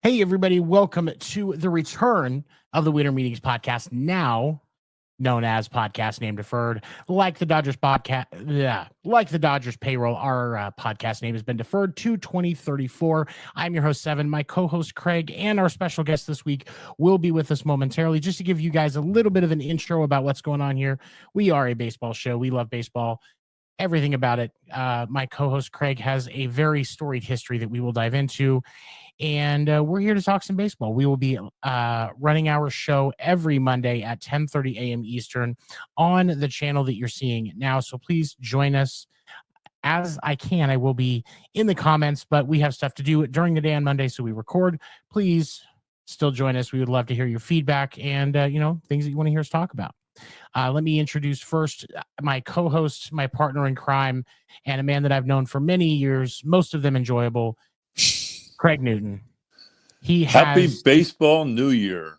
Hey, everybody. Welcome to the return of the Winter Meetings podcast, now known as Podcast Name Deferred. Like the Dodgers podcast, like the Dodgers payroll, our podcast name has been deferred to 2034. I'm your host, Seven. My co-host, Craig, and our special guest this week will be with us momentarily. Just to give you guys a little bit of an intro about what's going on here. We are a baseball show. We love baseball. Everything about it. My co-host, Craig, has a very storied history that we will dive into. And we're here to talk some baseball. We will be running our show every Monday at 10:30 a.m. Eastern on the channel that you're seeing now. So please join us as I can. I will be in the comments, but we have stuff to do during the day on Monday, so we record. Please still join us. We would love to hear your feedback and, things that you want to hear us talk about. Let me introduce first my co-host, my partner in crime, and a man that I've known for many years, most of them enjoyable, Craig Newton. Happy Baseball New Year.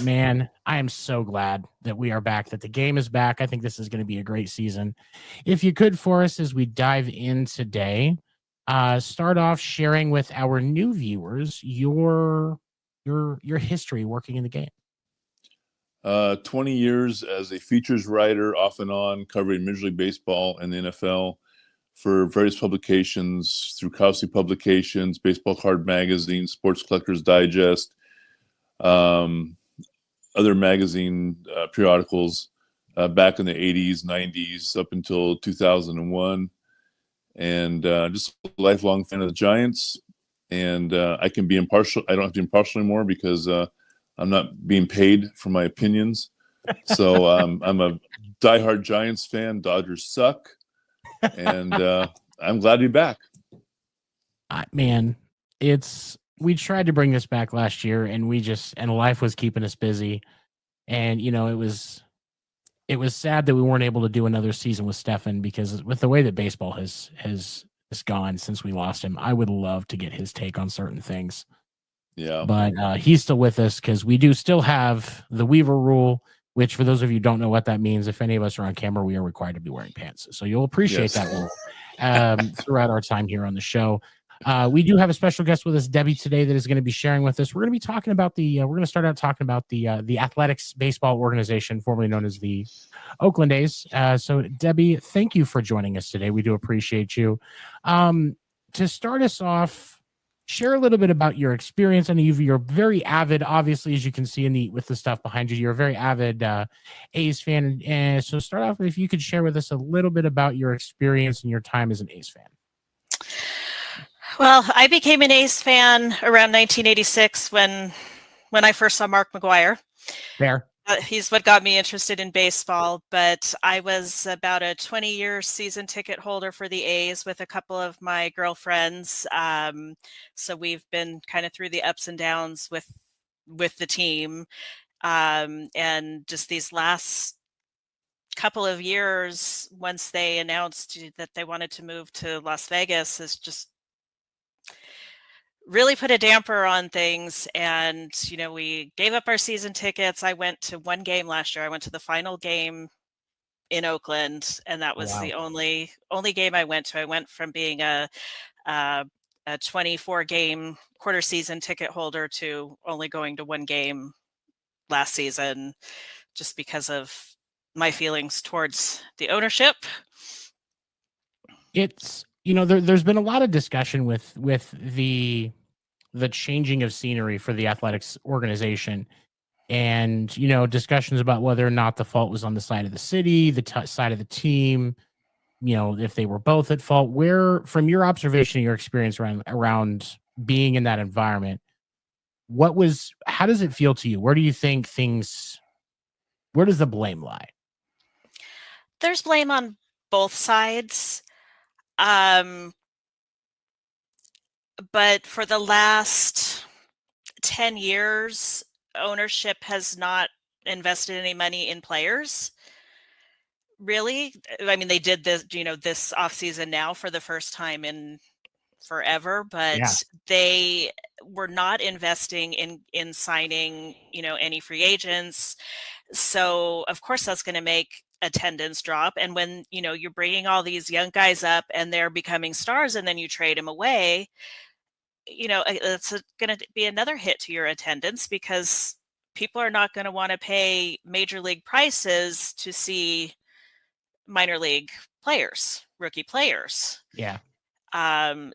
Man, I am so glad that we are back, that the game is back. I think this is going to be a great season. If you could, for us, as we dive in today, start off sharing with our new viewers your history working in the game. 20 years as a features writer, off and on, covering Major League Baseball and the NFL for various publications, through Cowsley Publications, Baseball Card Magazine, Sports Collectors Digest, other magazine periodicals back in the 80s, 90s, up until 2001. And just a lifelong fan of the Giants. And I can be impartial. I don't have to be impartial anymore because I'm not being paid for my opinions. So I'm a diehard Giants fan. Dodgers suck. And I'm glad to be back. Man, we tried to bring this back last year, and life was keeping us busy. And it was sad that we weren't able to do another season with Stefan, because with the way that baseball has gone since we lost him, I would love to get his take on certain things. Yeah, but he's still with us because we do still have the Weaver rule, which, for those of you who don't know what that means, if any of us are on camera, we are required to be wearing pants. So you'll appreciate that rule throughout our time here on the show. We do have a special guest with us, Debbie, today, that is going to be sharing with us. We're going to be talking about we're going to start out talking about the Athletics Baseball Organization, formerly known as the Oakland A's. So, Debbie, thank you for joining us today. We do appreciate you. To start us off, share a little bit about your experience. I know you're very avid, obviously, as you can see with the stuff behind you. You're a very avid A's fan. And so start off, if you could share with us a little bit about your experience and your time as an A's fan. Well, I became an A's fan around 1986 when I first saw Mark McGwire. Fair. He's what got me interested in baseball, but I was about a 20-year season ticket holder for the A's with a couple of my girlfriends. So we've been kind of through the ups and downs with the team. And just these last couple of years, once they announced that they wanted to move to Las Vegas, has just really put a damper on things. And, we gave up our season tickets. I went to one game last year. I went to the final game in Oakland, and that was the only game I went to. I went from being a 24 game quarter season ticket holder to only going to one game last season, just because of my feelings towards the ownership. It's, there's been a lot of discussion with the changing of scenery for the athletics organization, and discussions about whether or not the fault was on the side of the city, the side of the team, if they were both at fault. Where, from your observation and your experience around being in that environment, how does it feel to you? Where do you think where does the blame lie? There's blame on both sides. But for the last 10 years, ownership has not invested any money in players. Really? I mean, they did this, this offseason now for the first time in forever, but they were not investing in signing, any free agents. So of course that's going to make attendance drop. And when, you're bringing all these young guys up and they're becoming stars, and then you trade them away, it's going to be another hit to your attendance, because people are not going to want to pay major league prices to see minor league players, rookie players. Yeah.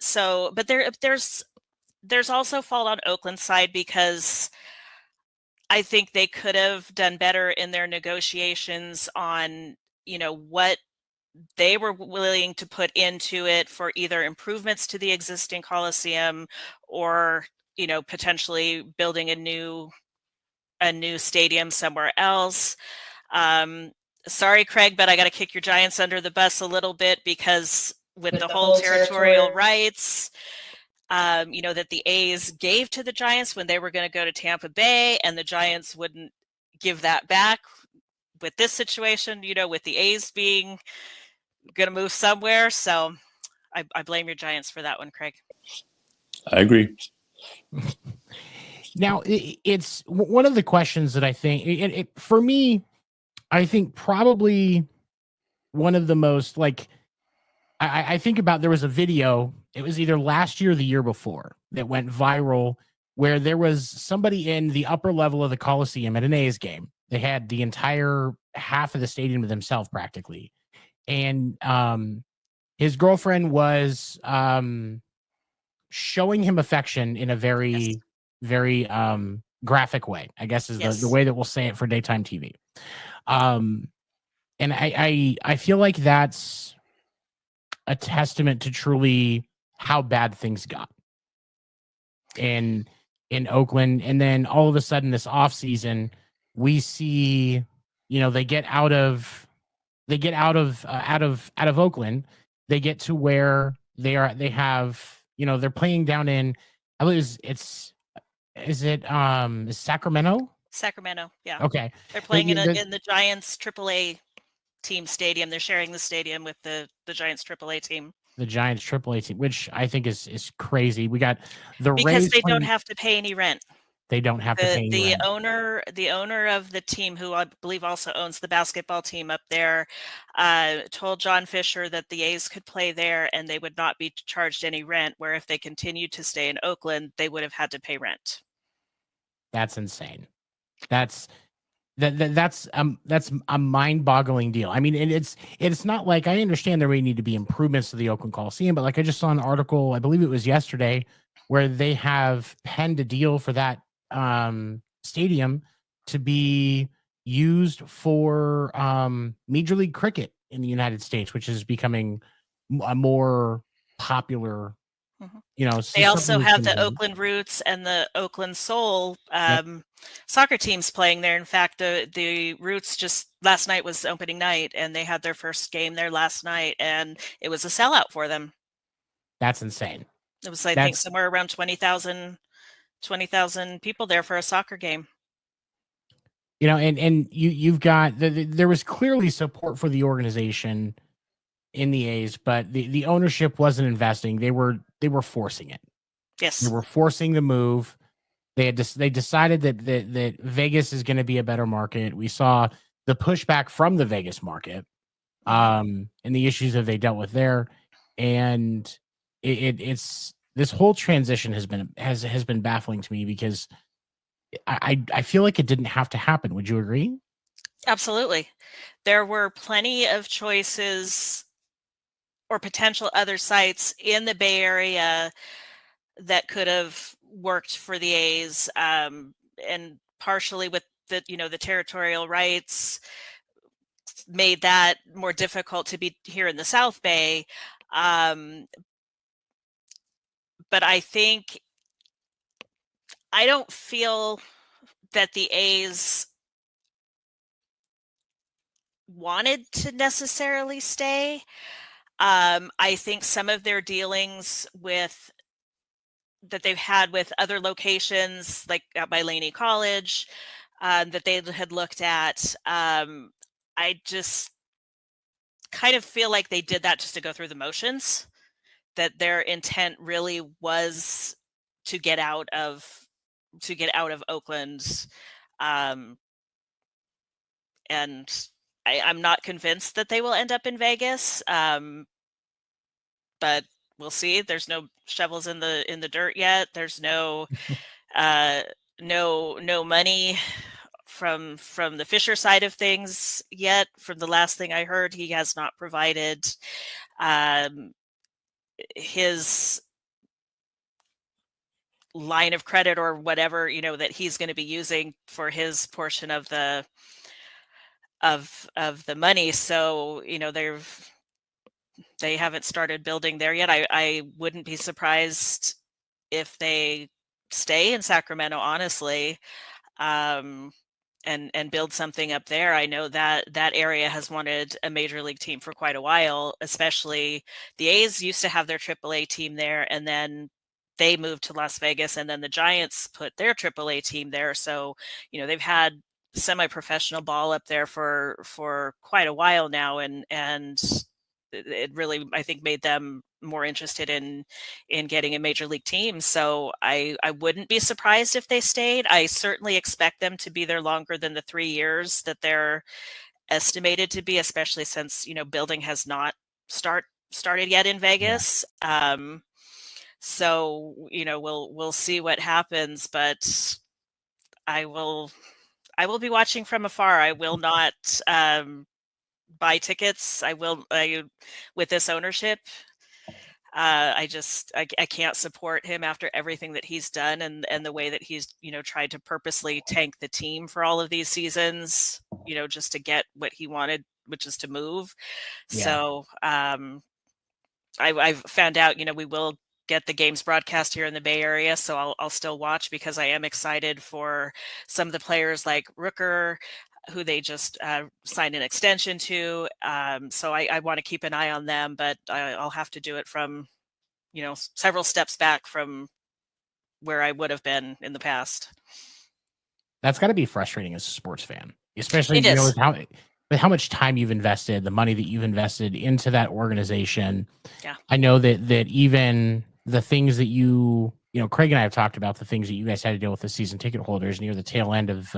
So, but there's also fault on Oakland's side, because I think they could have done better in their negotiations on, what they were willing to put into it for either improvements to the existing Coliseum, or, potentially building a new stadium somewhere else. Sorry, Craig, but I got to kick your Giants under the bus a little bit, because with the whole territorial rights, that the A's gave to the Giants when they were going to go to Tampa Bay, and the Giants wouldn't give that back. With this situation, with the A's being going to move somewhere. So I blame your Giants for that one, Craig. I agree. Now, it's one of the questions that I think, for me, I think probably one of the most, I think about, there was a video, it was either last year or the year before, that went viral, where there was somebody in the upper level of the Coliseum at an A's game. They had the entire half of the stadium to themselves practically. And his girlfriend was showing him affection in a very, very graphic way, I guess is the way that we'll say it for daytime TV. And I feel like that's a testament to truly how bad things got in Oakland. And then all of a sudden this offseason, we see, they get out of Oakland. They get to where they have, they're playing down in, I believe is it Sacramento? Sacramento, yeah. Okay. They're playing in the Giants AAA team stadium. They're sharing the stadium with the Giants AAA team. The Giants AAA team, which I think is crazy. We got the because Rays they don't have to pay any rent. They don't have to pay any rent. The owner of the team, who I believe also owns the basketball team up there, told John Fisher that the A's could play there and they would not be charged any rent, where if they continued to stay in Oakland, they would have had to pay rent. That's insane. That's a mind-boggling deal. I mean, and it's not like, I understand there may need to be improvements to the Oakland Coliseum, but I just saw an article, I believe it was yesterday, where they have penned a deal for that stadium to be used for Major League Cricket in the United States, which is becoming a more popular. They also have the Oakland Roots and the Oakland Soul soccer teams playing there. In fact, the Roots just last night was opening night, and they had their first game there last night, and it was a sellout for them. That's insane. It was, I think, somewhere around 20,000 people there for a soccer game. And you've got there was clearly support for the organization in the A's, but the ownership wasn't investing. They were forcing it. Yes. They were forcing the move. They decided that Vegas is going to be a better market. We saw the pushback from the Vegas market, and the issues that they dealt with there. And it's this whole transition has been baffling to me because I feel like it didn't have to happen. Would you agree? Absolutely. There were plenty of choices or potential other sites in the Bay Area that could have worked for the A's, and partially with the the territorial rights made that more difficult to be here in the South Bay. But I don't feel that the A's wanted to necessarily stay. I think some of their dealings that they've had with other locations, like out by Laney College, that they had looked at, I just kind of feel like they did that just to go through the motions, that their intent really was to get out of Oakland. And I'm not convinced that they will end up in Vegas, but we'll see. There's no shovels in the dirt yet. There's no money from the Fisher side of things yet. From the last thing I heard, he has not provided his line of credit or whatever that he's going to be using for his portion of the money. So they haven't started building there yet. I wouldn't be surprised if they stay in Sacramento, honestly, and build something up there. I know that area has wanted a major league team for quite a while, especially the A's used to have their AAA team there, and then they moved to Las Vegas, and then the Giants put their AAA team there. So, they've had semi-professional ball up there for quite a while now, and it really, I think, made them more interested in getting a major league team. So I wouldn't be surprised if they stayed. I certainly expect them to be there longer than the 3 years that they're estimated to be, especially since building has not started yet in Vegas. Yeah. So we'll see what happens, but I will be watching from afar. I will not buy tickets. With this ownership, I can't support him after everything that he's done and the way that he's tried to purposely tank the team for all of these seasons, just to get what he wanted, which is to move. Yeah. So I've found out we will get the games broadcast here in the Bay Area, so I'll still watch because I am excited for some of the players like Rooker, who they just signed an extension to. So I want to keep an eye on them, but I'll have to do it from, several steps back from where I would have been in the past. That's got to be frustrating as a sports fan, especially with how much time you've invested, the money that you've invested into that organization. Yeah, I know that even the things that Craig and I have talked about, the things that you guys had to deal with the season ticket holders near the tail end of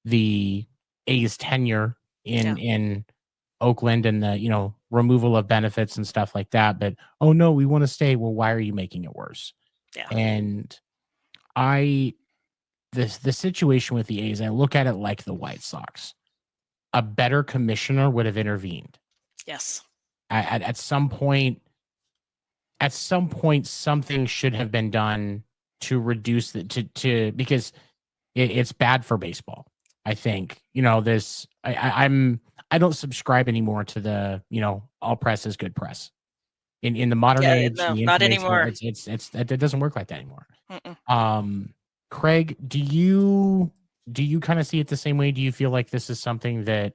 the A's tenure in Oakland, and the removal of benefits and stuff like that. But oh no, we want to stay. Well, why are you making it worse? Yeah. And the situation with the A's, I look at it like the White Sox. A better commissioner would have intervened. Yes. At some point, something should have been done to reduce because it's bad for baseball. I think, I don't subscribe anymore to the, all press is good press. In the modern age, no, not anymore. It doesn't work like that anymore. Mm-mm. Craig, do you kind of see it the same way? Do you feel like this is something that,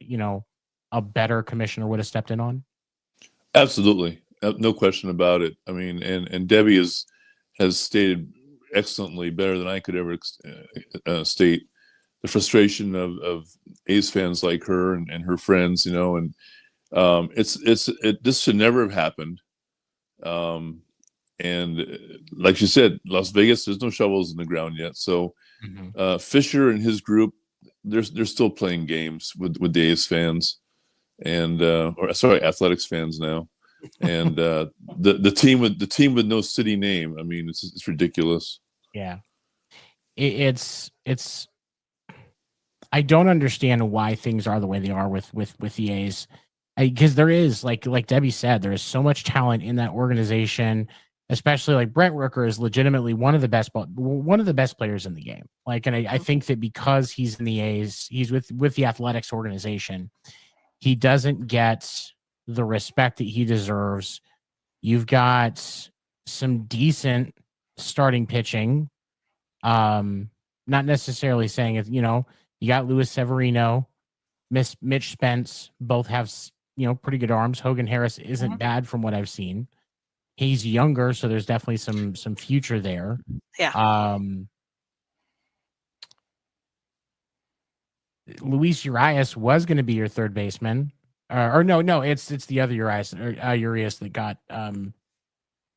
a better commissioner would have stepped in on? Absolutely. No question about it. I mean, and Debbie has stated excellently, better than I could ever state, the frustration of A's fans like her and her friends, and this should never have happened. And like you said, Las Vegas, there's no shovels in the ground yet. So Fisher and his group, they're still playing games with the A's fans. and or sorry, Athletics fans now, and the team with no city name. I mean, it's ridiculous. Yeah, it's. I don't understand why things are the way they are with the A's, because there is like Debbie said, there is so much talent in that organization. Especially like Brent Rooker is legitimately one of the best players in the game. Like, and I think that because he's in the A's, he's with the Athletics organization, he doesn't get the respect that he deserves. You've got some decent starting pitching. Not necessarily saying it, you got Luis Severino, Mitch Spence, both have, pretty good arms. Hogan Harris isn't bad from what I've seen. He's younger, so there's definitely some future there. Yeah. Luis Urias was going to be your third baseman, or no, it's the other Urias that got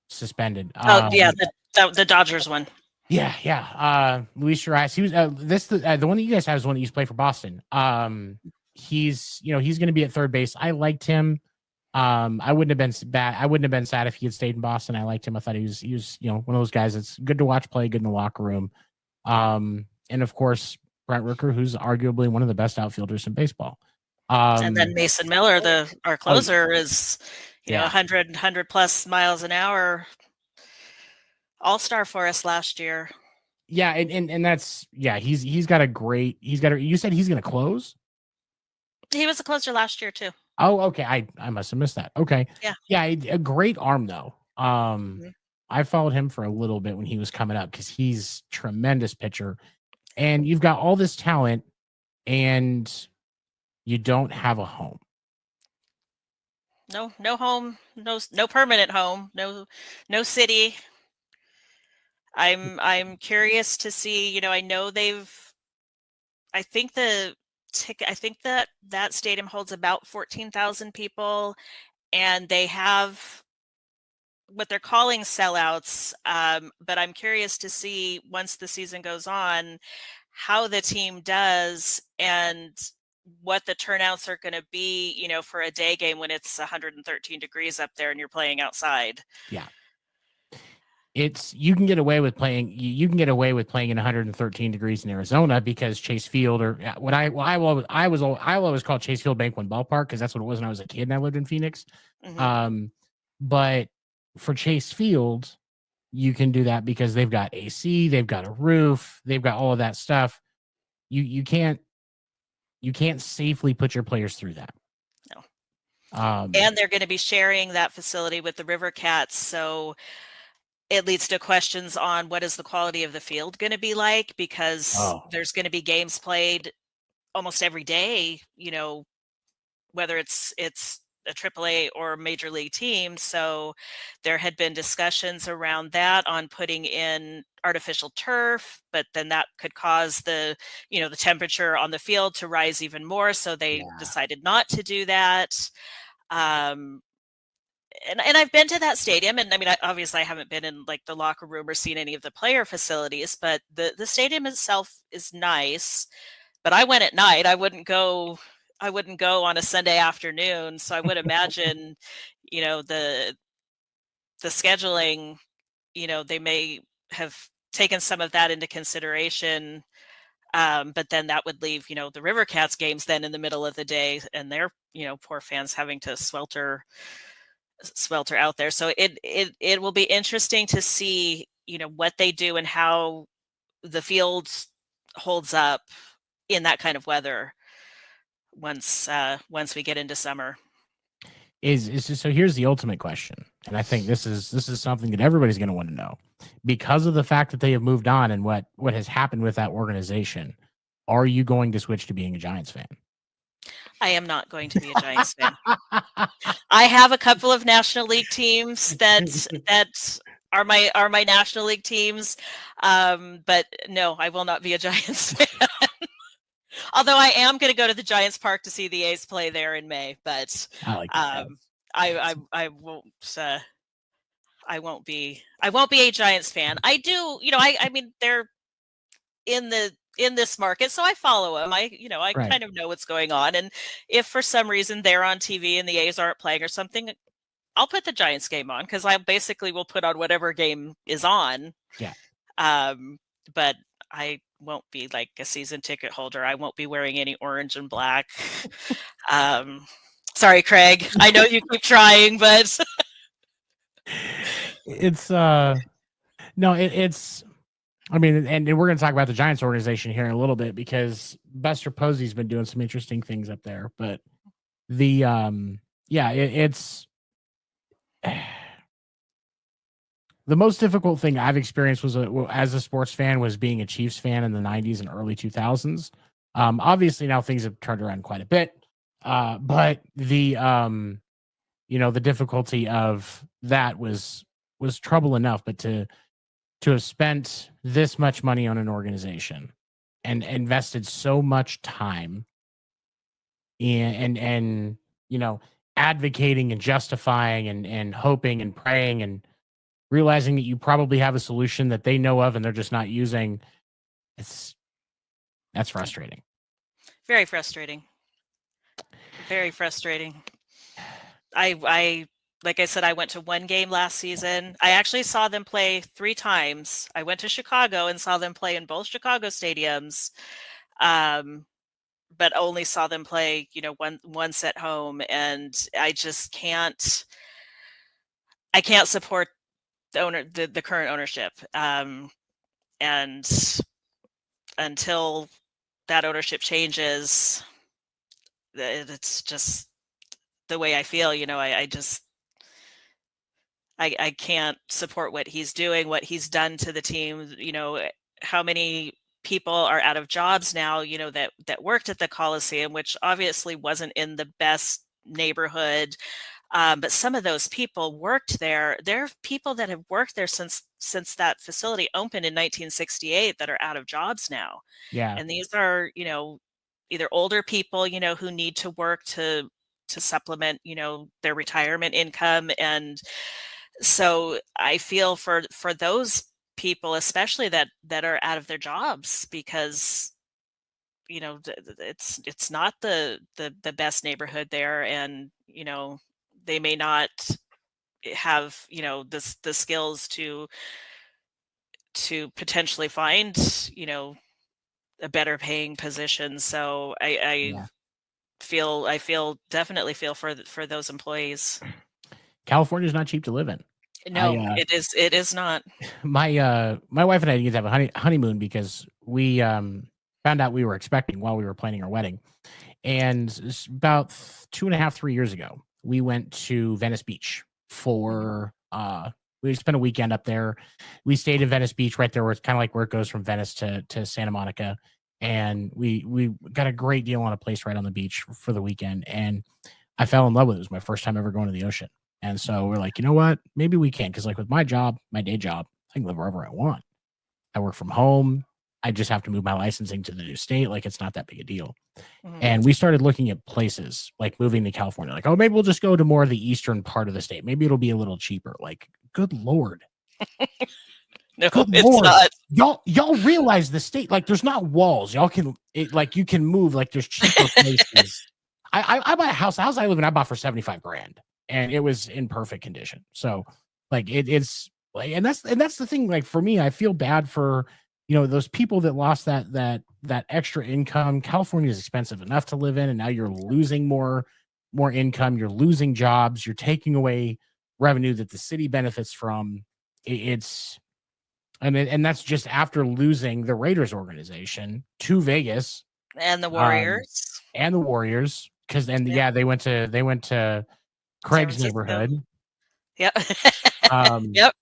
suspended. Yeah, the Dodgers one. Yeah. Luis Urias. He was the one that you guys have is the one that used to play for Boston. He's going to be at third base. I liked him. I wouldn't have been bad. I wouldn't have been sad if he had stayed in Boston. I liked him. I thought he was one of those guys that's good to watch play, good in the locker room. And of course, Brent Rooker, who's arguably one of the best outfielders in baseball. And then Mason Miller, our closer, is 100 plus miles an hour all-star for us last year. Yeah, and that's he's got a you said he's gonna close? He was a closer last year too. Oh, okay. I must have missed that. Okay. Yeah, a great arm though. I followed him for a little bit when he was coming up because he's a tremendous pitcher. And you've got all this talent and you don't have a home. No home, no permanent home, no city. I'm curious to see, I know I think that stadium holds about 14,000 people, and they have what they're calling sellouts. But I'm curious to see once the season goes on, how the team does and what the turnouts are going to be, for a day game when it's 113 degrees up there and you're playing outside. Yeah. You can get away with playing in 113 degrees in Arizona because Chase Field, or what I will always call Chase Field Bank One Ballpark, because that's what it was when I was a kid and I lived in Phoenix. But for Chase Field, you can do that because they've got AC, they've got a roof, they've got all of that stuff. You can't safely put your players through that. No. And they're going to be sharing that facility with the River Cats, so it leads to questions on what is the quality of the field going to be like, because there's going to be games played almost every day, whether it's a AAA or major league team. So there had been discussions around that on putting in artificial turf, but then that could cause the temperature on the field to rise even more. So they decided not to do that. And I've been to that stadium, and I mean, obviously I haven't been in like the locker room or seen any of the player facilities, but the stadium itself is nice. But I went at night. I wouldn't go on a Sunday afternoon. So I would imagine, the scheduling, they may have taken some of that into consideration. But then that would leave, the River Cats games then in the middle of the day, and their, poor fans having to swelter out there. So it will be interesting to see, what they do and how the field holds up in that kind of weather once we get into summer. So here's the ultimate question, and I think this is something that everybody's going to want to know, because of the fact that they have moved on and what has happened with that organization. Are you going to switch to being a Giants fan? I am not going to be a Giants fan. I have a couple of National League teams that are my National League teams, but no, I will not be a Giants fan. Although I am going to go to the Giants Park to see the A's play there in May, but I won't be a Giants fan. I do, I mean, they're in the in this market, so I follow them. I Right. kind of know what's going on, and if for some reason they're on TV and the A's aren't playing or something, I'll put the Giants game on because I basically will put on whatever game is on. Yeah. But I won't be like a season ticket holder. I won't be wearing any orange and black. Sorry, Craig. I know you keep trying, but it's no, it's. I mean, and we're going to talk about the Giants organization here in a little bit because Buster Posey's been doing some interesting things up there. But the it's the most difficult thing I've experienced was as a sports fan was being a Chiefs fan in the 90s and early 2000s. Obviously now things have turned around quite a bit. But the the difficulty of that was trouble enough, but to have spent this much money on an organization and invested so much time in and advocating and justifying and hoping and praying and realizing that you probably have a solution that they know of and they're just not using. That's frustrating. very frustrating. Very frustrating. I like I said, I went to one game last season. I actually saw them play 3 times. I went to Chicago and saw them play in both Chicago stadiums, but only saw them play, once at home. And I just can't. I can't support the current ownership, and until that ownership changes, it's just the way I feel. I can't support what he's doing, what he's done to the team. How many people are out of jobs now, that worked at the Coliseum, which obviously wasn't in the best neighborhood. But some of those people worked there. There are people that have worked there since that facility opened in 1968 that are out of jobs now. Yeah. And these are, either older people, who need to work to supplement, their retirement income. And so I feel for those people, especially that are out of their jobs, because it's not the best neighborhood there, and they may not have the skills to potentially find a better paying position. So I definitely feel for those employees. California is not cheap to live in. No, it is not. My wife and I didn't get to have a honeymoon because we found out we were expecting while we were planning our wedding. And about 2.5, 3 years ago, we went to Venice Beach for we spent a weekend up there. We stayed in Venice Beach right there where it's kind of like where it goes from Venice to Santa Monica. And we got a great deal on a place right on the beach for the weekend. And I fell in love with it. It was my first time ever going to the ocean. And so we're like, you know what? Maybe we can. Because like with my job, my day job, I can live wherever I want. I work from home. I just have to move my licensing to the new state. Like it's not that big a deal. Mm-hmm. And we started looking at places like moving to California. Like, oh, maybe we'll just go to more of the eastern part of the state. Maybe it'll be a little cheaper. Like, good Lord. No, it's not. Y'all realize the state, like there's not walls. Y'all can you can move, like there's cheaper places. I bought a house. The house I live in, I bought for $75,000 and it was in perfect condition. So like it's like, and that's the thing. Like for me, I feel bad for, those people that lost that extra income. California is expensive enough to live in. And now you're losing more income. You're losing jobs. You're taking away revenue that the city benefits from. And that's just after losing the Raiders organization to Vegas and the Warriors because then they went to Craig's neighborhood. Yep. Yep.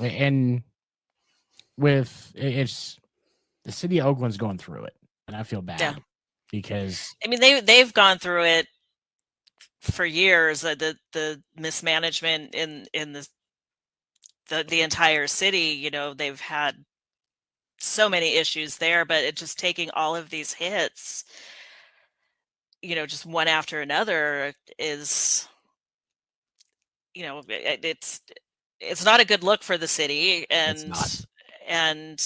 And with it's the city of Oakland's going through it, and I feel bad because I mean they've gone through it for years. The mismanagement in the entire city, they've had so many issues there, but it just taking all of these hits, just one after another is, it's not a good look for the city. And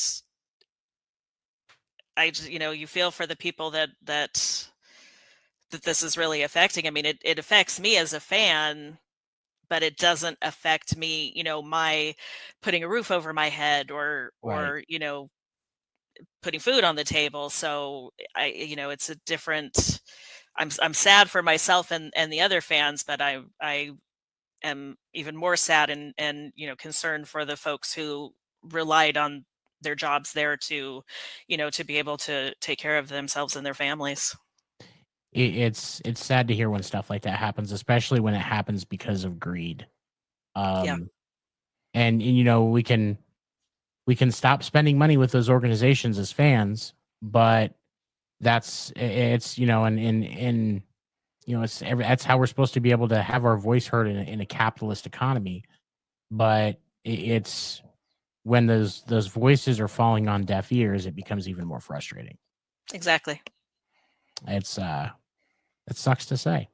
you feel for the people that this is really affecting. I mean, it affects me as a fan, but it doesn't affect me, my putting a roof over my head or putting food on the table. So it's a different. I'm sad for myself and the other fans, but I am even more sad and concerned for the folks who relied on their jobs there to be able to take care of themselves and their families. It's sad to hear when stuff like that happens, especially when it happens because of greed. Yeah. And we can stop spending money with those organizations as fans, but that's it's that's how we're supposed to be able to have our voice heard in a capitalist economy. But it's when those voices are falling on deaf ears, it becomes even more frustrating. Exactly. It sucks to say.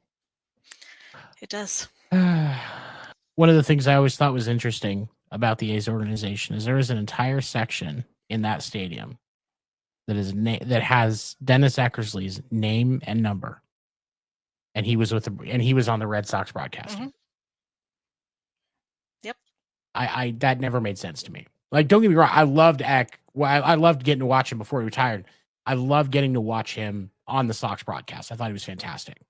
It does. One of the things I always thought was interesting about the A's organization is there is an entire section in that stadium that has Dennis Eckersley's name and number, and he was on the Red Sox broadcast. Mm-hmm. Yep. I that never made sense to me. Like, don't get me wrong, I loved Eck. Well, I loved getting to watch him before he retired. I loved getting to watch him on the Sox broadcast. I thought he was fantastic.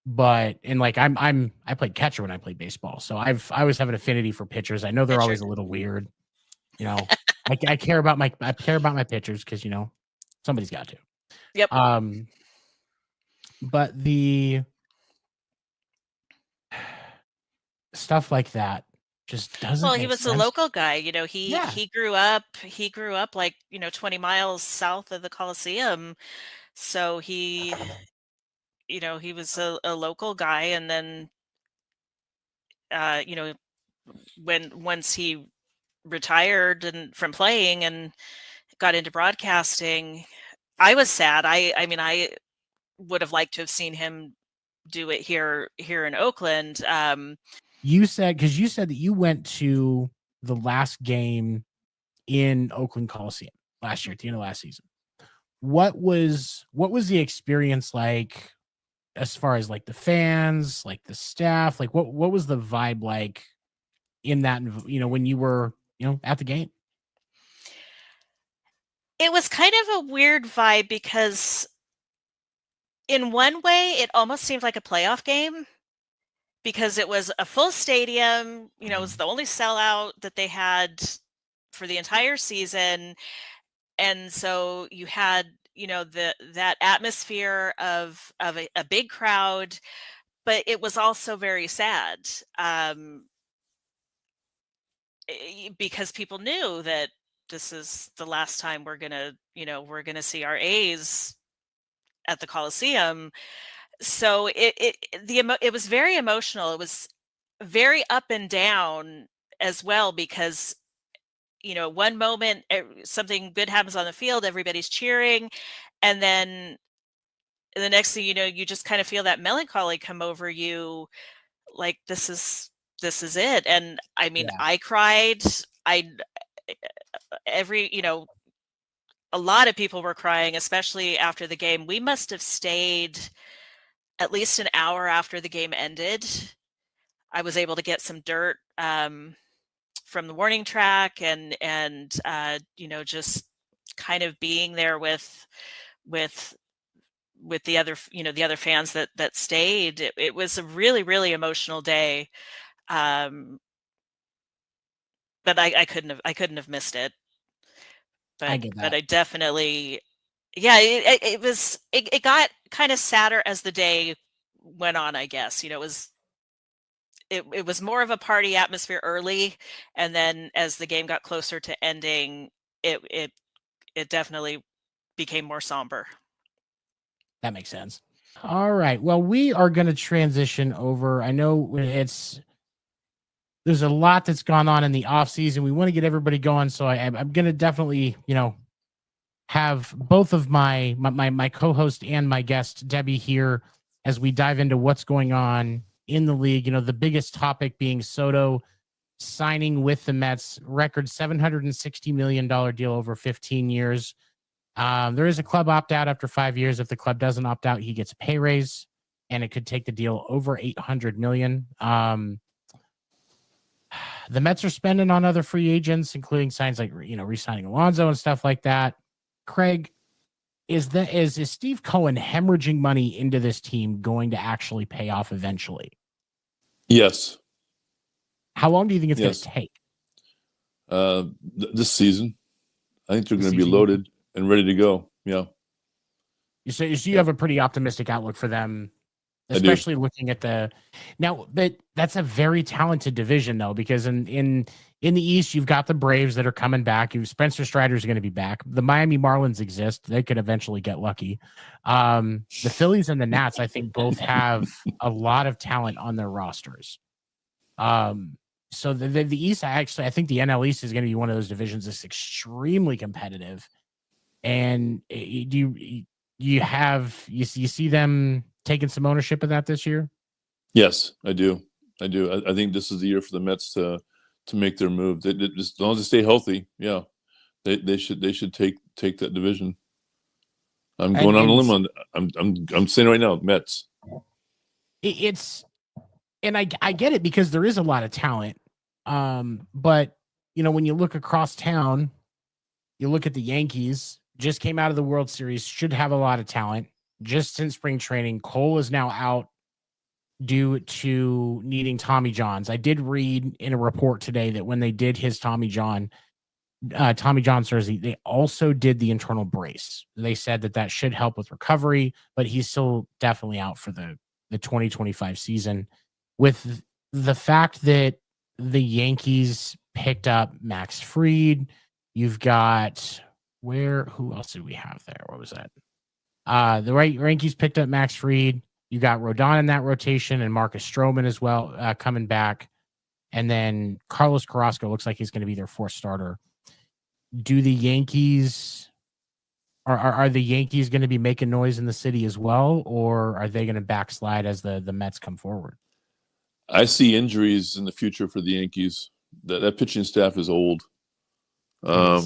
But I played catcher when I played baseball, so I always have an affinity for pitchers. I know they're always a little weird, I care about my pitchers because somebody's got to. Yep. But the stuff like that just doesn't. Well, he was sense. a local guy. He grew up like 20 miles south of the Coliseum, so he was a local guy, and then once he retired and from playing and got into broadcasting, I was sad. I mean, I would have liked to have seen him do it here in Oakland. You said that you went to the last game in Oakland Coliseum last year at the end of last season. What was the experience like as far as like the fans, like the staff, like what was the vibe like in that, when you were, at the game? It was kind of a weird vibe because in one way it almost seemed like a playoff game because it was a full stadium, it was the only sellout that they had for the entire season. And so you had, that atmosphere of a big crowd, but it was also very sad because people knew that this is the last time we're gonna see our A's at the Coliseum. So it was very emotional. It was very up and down as well because one moment something good happens on the field, everybody's cheering, and then the next thing you know, you just kind of feel that melancholy come over you, like this is it. And I mean, I cried. A lot of people were crying, especially after the game. We must have stayed at least an hour after the game ended. I was able to get some dirt from the warning track and just kind of being there with the other fans that stayed. It was a really, really emotional day. But I couldn't have missed it. But I get that. But I definitely, it got kind of sadder as the day went on, I guess. It was more of a party atmosphere early, and then as the game got closer to ending, it definitely became more somber. That makes sense. All right. Well, we are going to transition over. I know there's a lot that's gone on in the off season. We want to get everybody going. So I'm going to definitely, have both of my co-host and my guest Debbie here as we dive into what's going on in the league. The biggest topic being Soto signing with the Mets, record $760 million deal over 15 years. There is a club opt out after 5 years. If the club doesn't opt out, he gets a pay raise, and it could take the deal over $800 million. The Mets are spending on other free agents, including signs like re-signing Alonso and stuff like that. Craig, is Steve Cohen hemorrhaging money into this team going to actually pay off eventually? Yes. How long do you think it's going to take? This season, I think they're going to be loaded and ready to go. Yeah. So you have a pretty optimistic outlook for them, especially looking at but that's a very talented division though, because in the East, you've got the Braves that are coming back. Spencer Strider's going to be back. The Miami Marlins exist. They could eventually get lucky. The Phillies and the Nats, I think, both have a lot of talent on their rosters. So the East, I think the NL East is going to be one of those divisions that's extremely competitive. And you see them taking some ownership of that this year? Yes, I do. I think this is the year for the Mets to make their move. As long as they stay healthy, yeah, they should take that division. I'm going on a limb on. I'm saying right now, Mets. And I get it because there is a lot of talent. But when you look across town, you look at the Yankees, just came out of the World Series, should have a lot of talent. Just in spring training, Cole is now out due to needing Tommy Johns. I did read in a report today that when they did his Tommy John jersey, they also did the internal brace. They said that should help with recovery, but he's still definitely out for the 2025 season. With the fact that the Yankees picked up Max Fried, you've got who else did we have there? What was that? The Yankees picked up Max Fried. You got Rodon in that rotation and Marcus Stroman as well coming back. And then Carlos Carrasco looks like he's going to be their fourth starter. Do the Yankees are the Yankees going to be making noise in the city as well, or are they going to backslide as the Mets come forward? I see injuries in the future for the Yankees. That pitching staff is old. I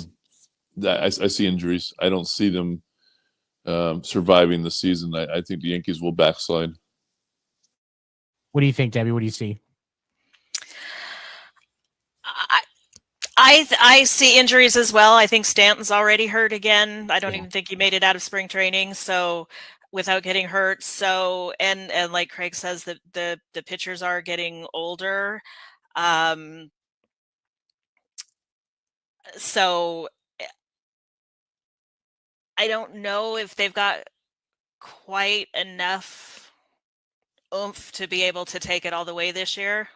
see injuries. I don't see them surviving the season. I think the Yankees will backslide. What do you think, Debbie? What do you see? I see injuries as well. I think Stanton's already hurt again. I don't even think he made it out of spring training. So without getting hurt. So and like Craig says, the pitchers are getting older. So I don't know if they've got quite enough oomph to be able to take it all the way this year.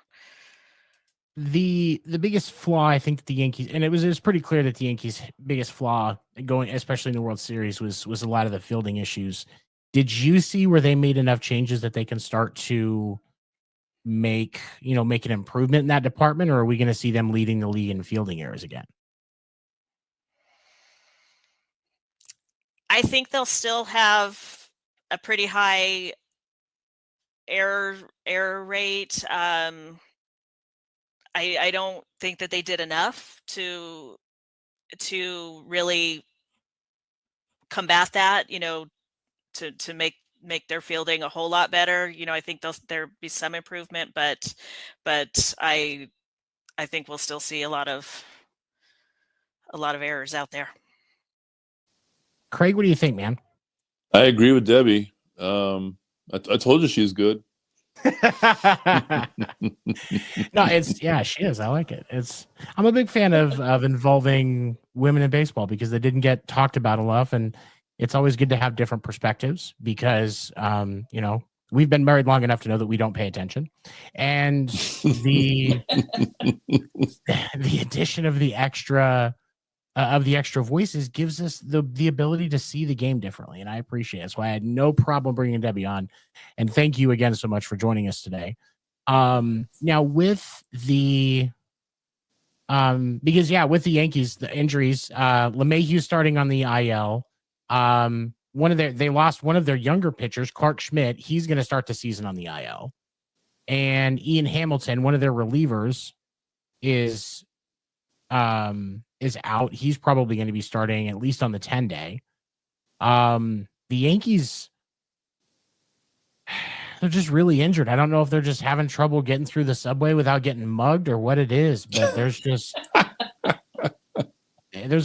The biggest flaw, I think, the Yankees, and it was pretty clear that the Yankees' biggest flaw going, especially in the World Series, was a lot of the fielding issues. Did you see where they made enough changes that they can start to make an improvement in that department, or are we going to see them leading the league in fielding errors again? I think they'll still have a pretty high error rate. I don't think that they did enough to really combat that, to make their fielding a whole lot better. I think there'll be some improvement, but I think we'll still see a lot of errors out there. Craig, what do you think, man? I agree with Debbie. I told you she's good. No, she is. I like it. I'm a big fan of involving women in baseball because they didn't get talked about enough, and it's always good to have different perspectives because we've been married long enough to know that we don't pay attention, and the addition of the extra voices gives us the ability to see the game differently, and I appreciate it. That's why I had no problem bringing Debbie on, and thank you again so much for joining us today. Now with the with the Yankees, the injuries, LeMahieu starting on the IL. They lost one of their younger pitchers, Clark Schmidt. He's going to start the season on the IL, and Ian Hamilton, one of their relievers, is out. He's probably going to be starting at least on the 10-day. The Yankees, they're just really injured. I don't know if they're just having trouble getting through the subway without getting mugged or what it is, but there's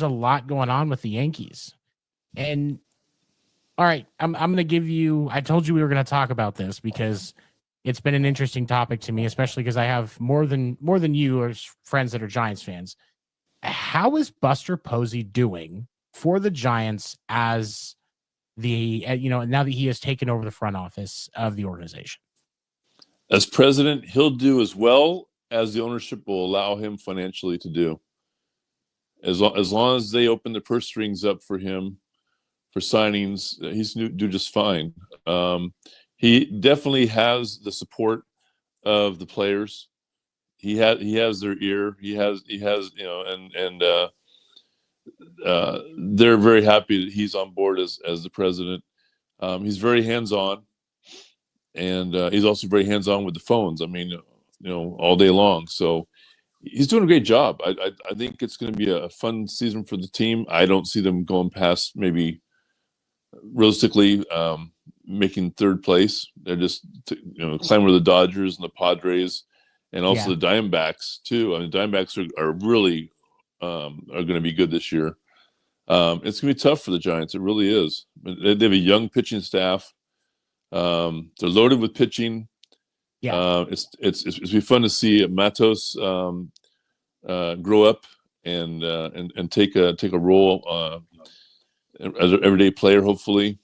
a lot going on with the Yankees. And all right, I'm going to give you, I told you we were going to talk about this because it's been an interesting topic to me, especially because I have more than you as friends that are Giants fans. How is Buster Posey doing for the Giants as now that he has taken over the front office of the organization? As president, he'll do as well as the ownership will allow him financially to do. As long as they open the purse strings up for him for signings, he's do just fine. He definitely has the support of the players. He has their ear. He has they're very happy that he's on board as the president. He's very hands-on, and he's also very hands-on with the phones. I mean, all day long. So he's doing a great job. I think it's going to be a fun season for the team. I don't see them going past maybe realistically making third place. They're just climbing with the Dodgers and the Padres, and also the Diamondbacks too. I mean, Diamondbacks are really are going to be good this year. It's going to be tough for the Giants. It really is. They have a young pitching staff. They're loaded with pitching. Yeah, it's be fun to see Matos grow up and take a role as an everyday player, hopefully.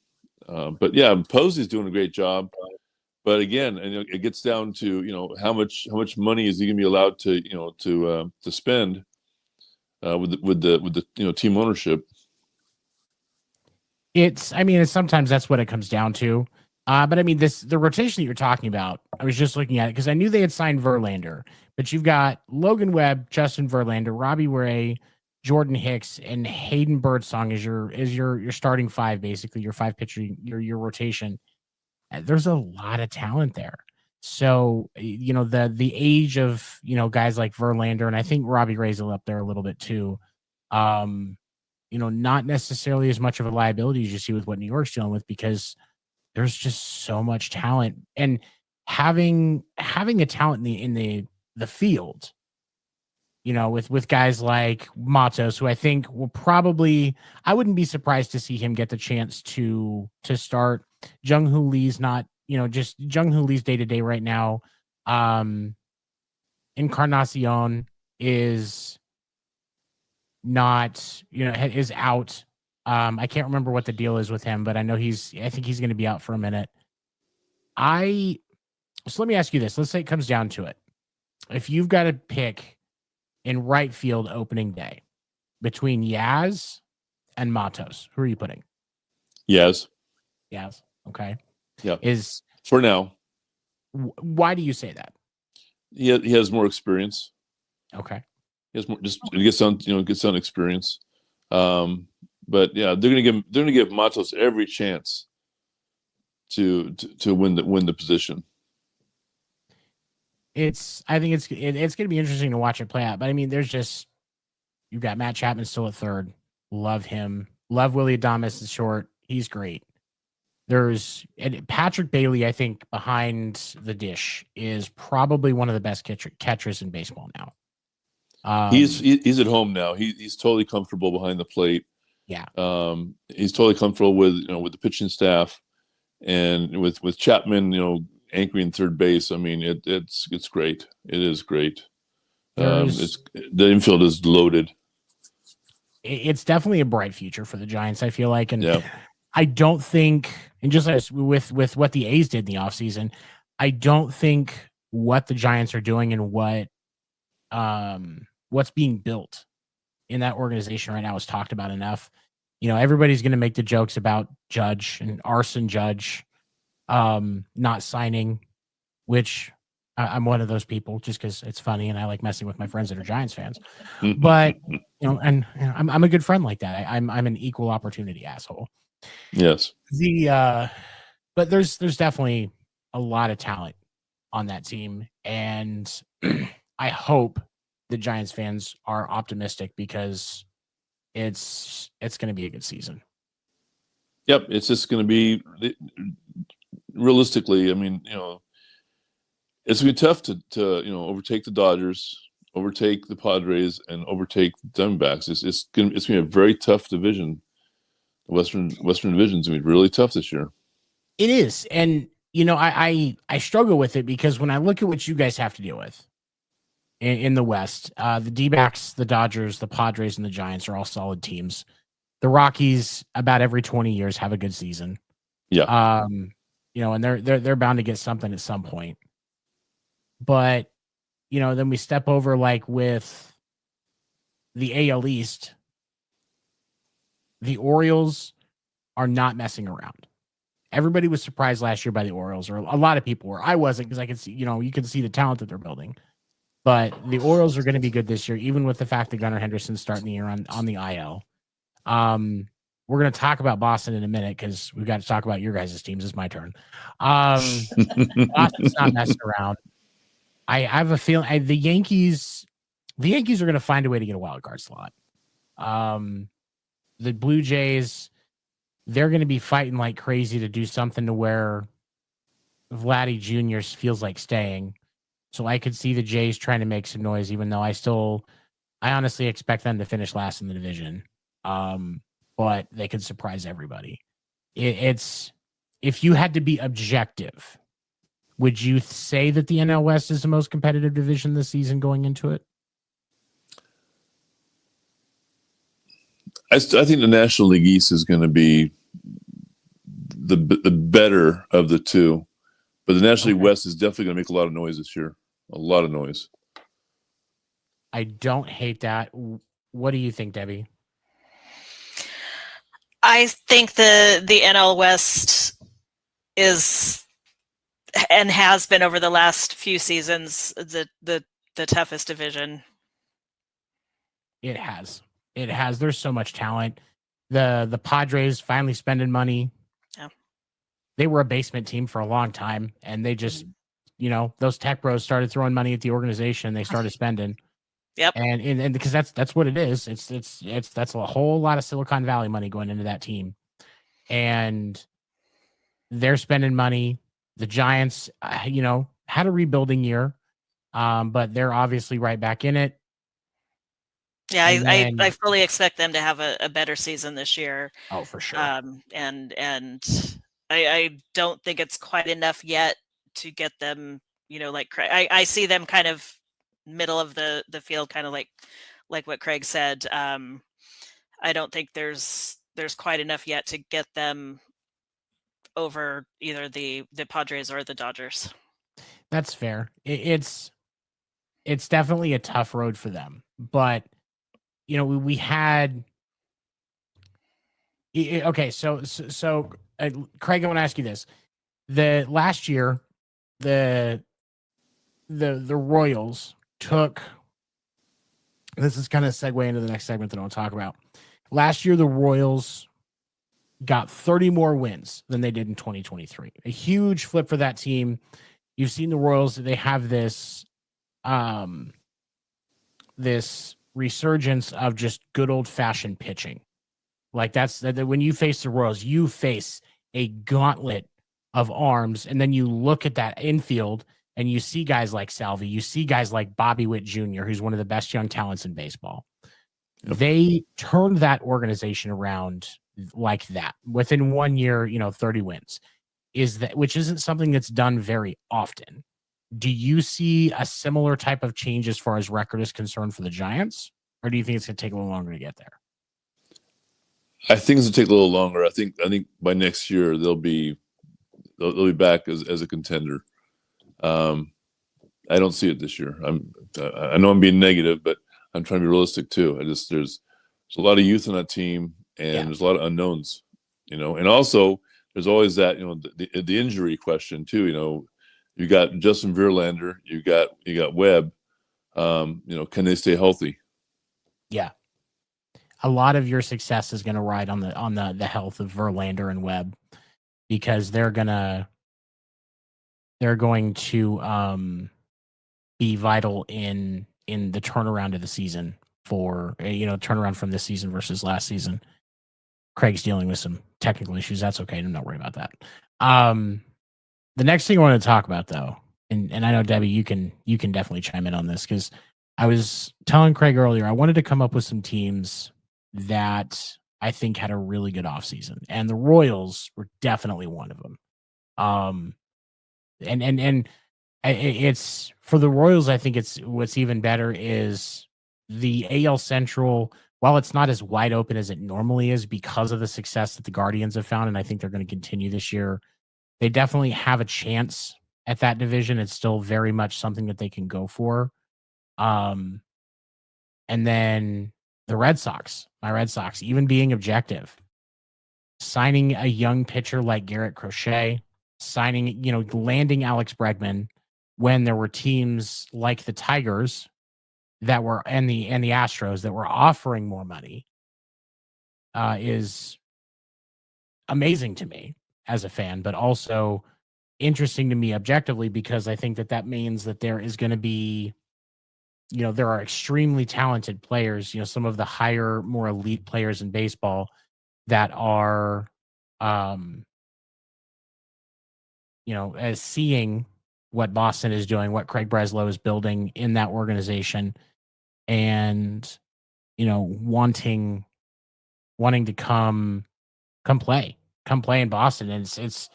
But yeah, Posey's doing a great job. But again, it gets down to how much money is he going to be allowed to spend with the team ownership. It's sometimes that's what it comes down to. But I mean, the rotation that you're talking about, I was just looking at it because I knew they had signed Verlander, but you've got Logan Webb, Justin Verlander, Robbie Ray, Jordan Hicks, and Hayden Birdsong is your starting five, basically your five pitcher, your rotation. There's a lot of talent there. So the age of guys like Verlander, and I think Robbie Ray's up there a little bit too. Not necessarily as much of a liability as you see with what New York's dealing with, because there's just so much talent, and having a talent in the field, with guys like Matos, who I think will probably, I wouldn't be surprised to see him get the chance to start. Jung-Hoo Lee's not, just Jung-Hoo Lee's day-to-day right now. Encarnacion is not, is out. I can't remember what the deal is with him, but I know I think he's going to be out for a minute. So let me ask you this. Let's say it comes down to it. If you've got to pick in right field opening day between Yaz and Matos, who are you putting? Yaz. Okay. Yeah. Is for now. Why do you say that? He has more experience. Okay. He has more, just gets on experience. But yeah, they're gonna give Matos every chance to win the position. I think it's gonna be interesting to watch it play out. But I mean, you've got Matt Chapman still at third. Love him. Love Willie Adames is short. He's great. There's Patrick Bailey, I think, behind the dish is probably one of the best catchers in baseball now. He's at home now. He's totally comfortable behind the plate. Yeah. He's totally comfortable with the pitching staff, and with Chapman, anchoring third base. I mean, it's great. It is great. The infield is loaded. It's definitely a bright future for the Giants, I feel like, and yeah. I don't think, and just as with what the A's did in the offseason, I don't think what the Giants are doing and what's being built in that organization right now is talked about enough. Everybody's going to make the jokes about Judge and Arson Judge not signing, which I'm one of those people just because it's funny and I like messing with my friends that are Giants fans. But and I'm a good friend like that. I'm an equal opportunity asshole. Yes. But there's definitely a lot of talent on that team, and I hope the Giants fans are optimistic because it's going to be a good season. Yep, it's just going to be realistically. I mean, it's going to be tough to overtake the Dodgers, overtake the Padres, and overtake the Diamondbacks. It's going to be a very tough division. The Western Division is going to be really tough this year. It is, and I struggle with it because when I look at what you guys have to deal with in the West, the D-backs, the Dodgers, the Padres, and the Giants are all solid teams. The Rockies, about every 20 years, have a good season. Yeah. And they're bound to get something at some point. But then we step over like with the AL East. The Orioles are not messing around. Everybody was surprised last year by the Orioles, or a lot of people were. I wasn't, because I could see, you can see the talent that they're building. But the Orioles are going to be good this year, even with the fact that Gunnar Henderson's starting the year on the IL. We're going to talk about Boston in a minute because we've got to talk about your guys' teams. It's my turn. Boston's not messing around. I have a feeling the Yankees are going to find a way to get a wild card slot. The Blue Jays, they're going to be fighting like crazy to do something to where Vladdy Jr. feels like staying. So I could see the Jays trying to make some noise, even though I honestly expect them to finish last in the division. But they could surprise everybody. It's if you had to be objective, would you say that the NL West is the most competitive division this season going into it? I think the National League East is going to be the better of the two, but the National League West is definitely going to make a lot of noise this year. A lot of noise. I don't hate that. What do you think, Debbie? I think the NL West is and has been over the last few seasons the toughest division. It has. There's so much talent. The Padres finally spending money. Yeah. They were a basement team for a long time, and they just, those tech bros started throwing money at the organization. They started spending. Yep. And because that's what it is. That's a whole lot of Silicon Valley money going into that team, and they're spending money. The Giants, had a rebuilding year, but they're obviously right back in it. Yeah, I fully expect them to have a better season this year. Oh, for sure. And I don't think it's quite enough yet to get them, like I see them kind of middle of the field, kind of like what Craig said. I don't think there's quite enough yet to get them over either the Padres or the Dodgers. That's fair. It's definitely a tough road for them, but we had. Okay, so Craig, I want to ask you this: the last year, the Royals took. This is kind of a segue into the next segment that I want to talk about. Last year, the Royals got 30 more wins than they did in 2023. A huge flip for that team. You've seen the Royals; they have this resurgence of just good old-fashioned pitching. Like that's when you face the Royals, you face a gauntlet of arms, and then you look at that infield and you see guys like Salvi, you see guys like Bobby Witt Jr., who's one of the best young talents in baseball. Yep. They turned that organization around like that within 1 year, 30 wins, which isn't something that's done very often. Do you see a similar type of change as far as record is concerned for the Giants, or do you think it's going to take a little longer to get there? I think it's going to take a little longer. I think by next year they'll be back as a contender. I don't see it this year. I know I'm being negative, but I'm trying to be realistic too. There's a lot of youth on that team, and there's a lot of unknowns, and also there's always that, the injury question too. You got Justin Verlander, you got Webb. Can they stay healthy? Yeah. A lot of your success is going to ride on the health of Verlander and Webb, because they're going to be vital in the turnaround of the season turnaround from this season versus last season. Craig's dealing with some technical issues. That's okay. I'm not worried about that. The next thing I want to talk about, though, and I know Debbie, you can definitely chime in on this, because I was telling Craig earlier I wanted to come up with some teams that I think had a really good offseason, and the Royals were definitely one of them. It's for the Royals. I think it's what's even better is the AL Central. While it's not as wide open as it normally is because of the success that the Guardians have found, and I think they're going to continue this year, they definitely have a chance at that division. It's still very much something that they can go for. And then the Red Sox, my Red Sox, even being objective, signing a young pitcher like Garrett Crochet, landing Alex Bregman when there were teams like the Tigers that were and the Astros that were offering more money is amazing to me as a fan, but also interesting to me objectively, because I think that means that there is going to be, there are extremely talented players, some of the higher, more elite players in baseball that are, as seeing what Boston is doing, what Craig Breslow is building in that organization, and wanting to come play in Boston. And it's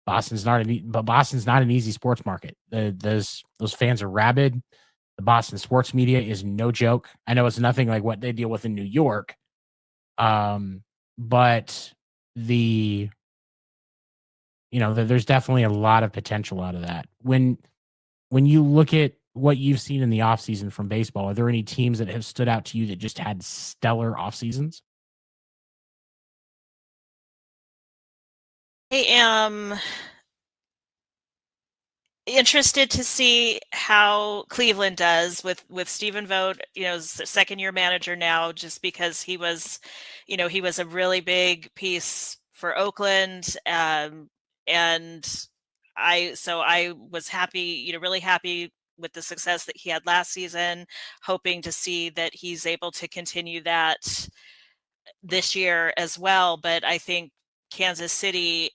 Boston's not an easy sports market. Those fans are rabid. The Boston sports media is no joke. I know it's nothing like what they deal with in New York, but there's definitely a lot of potential out of that. When you look at what you've seen in the offseason from baseball, are there any teams that have stood out to you that just had stellar off seasons? I am interested to see how Cleveland does with Stephen Vogt, second year manager now, just because he was a really big piece for Oakland. And I was happy, really happy with the success that he had last season, hoping to see that he's able to continue that this year as well. But I think Kansas City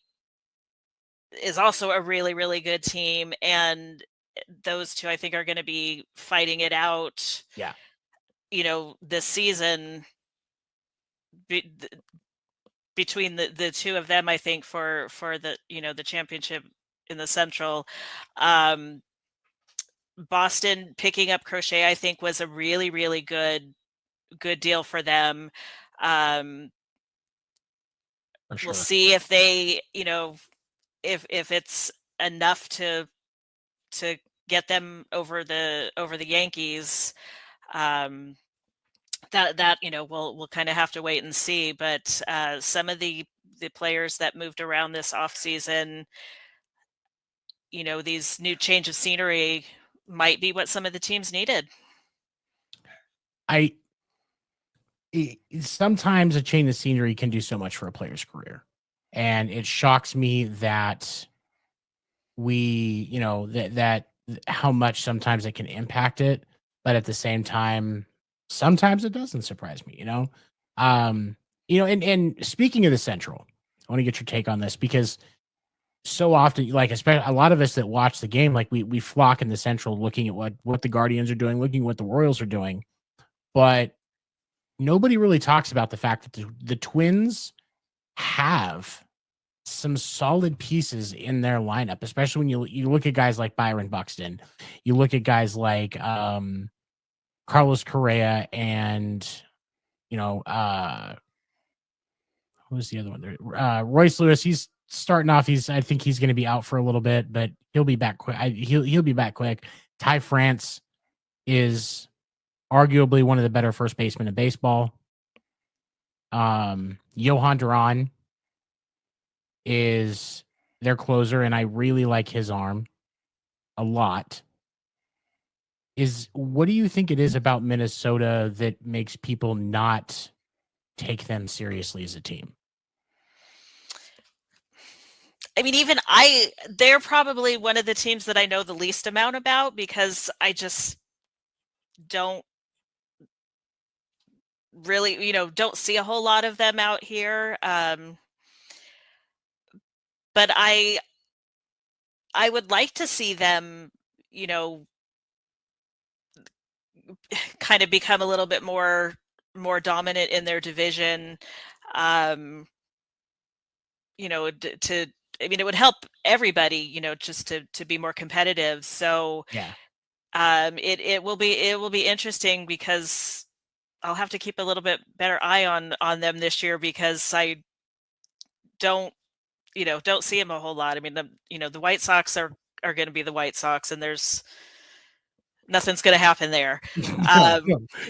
is also a really, really good team, and those two I think are going to be fighting it out. Yeah. This season between the two of them, I think for the the championship in the Central. Boston picking up Crochet, I think, was a really, really good deal for them. For sure. We'll see if they, if it's enough to get them over the Yankees. That we'll kind of have to wait and see. But some of the players that moved around this offseason, these new change of scenery might be what some of the teams needed. Sometimes a change of scenery can do so much for a player's career, and it shocks me that that how much sometimes it can impact it, but at the same time, sometimes it doesn't surprise me. And speaking of the Central, I want to get your take on this, because so often, like, especially a lot of us that watch the game, like we flock in the Central looking at what the Guardians are doing, looking at what the Royals are doing, but nobody really talks about the fact that the Twins have some solid pieces in their lineup, especially when you look at guys like Byron Buxton, you look at guys like Carlos Correa, and who's the other one there? Royce Lewis. He's starting off. I think he's going to be out for a little bit, but he'll be back quick. He'll be back quick. Ty France is arguably one of the better first basemen in baseball. Johan Duran is their closer, and I really like his arm a lot. What do you think it is about Minnesota that makes people not take them seriously as a team? I mean, they're probably one of the teams that I know the least amount about, because I just don't really, don't see a whole lot of them out here. But I would like to see them, kind of become a little bit more dominant in their division. To I mean, it would help everybody, just to be more competitive. So Yeah. it will be interesting, because I'll have to keep a little bit better eye on them this year, because I don't see them a whole lot. I mean, the White Sox are going to be the White Sox, and there's nothing's going to happen there.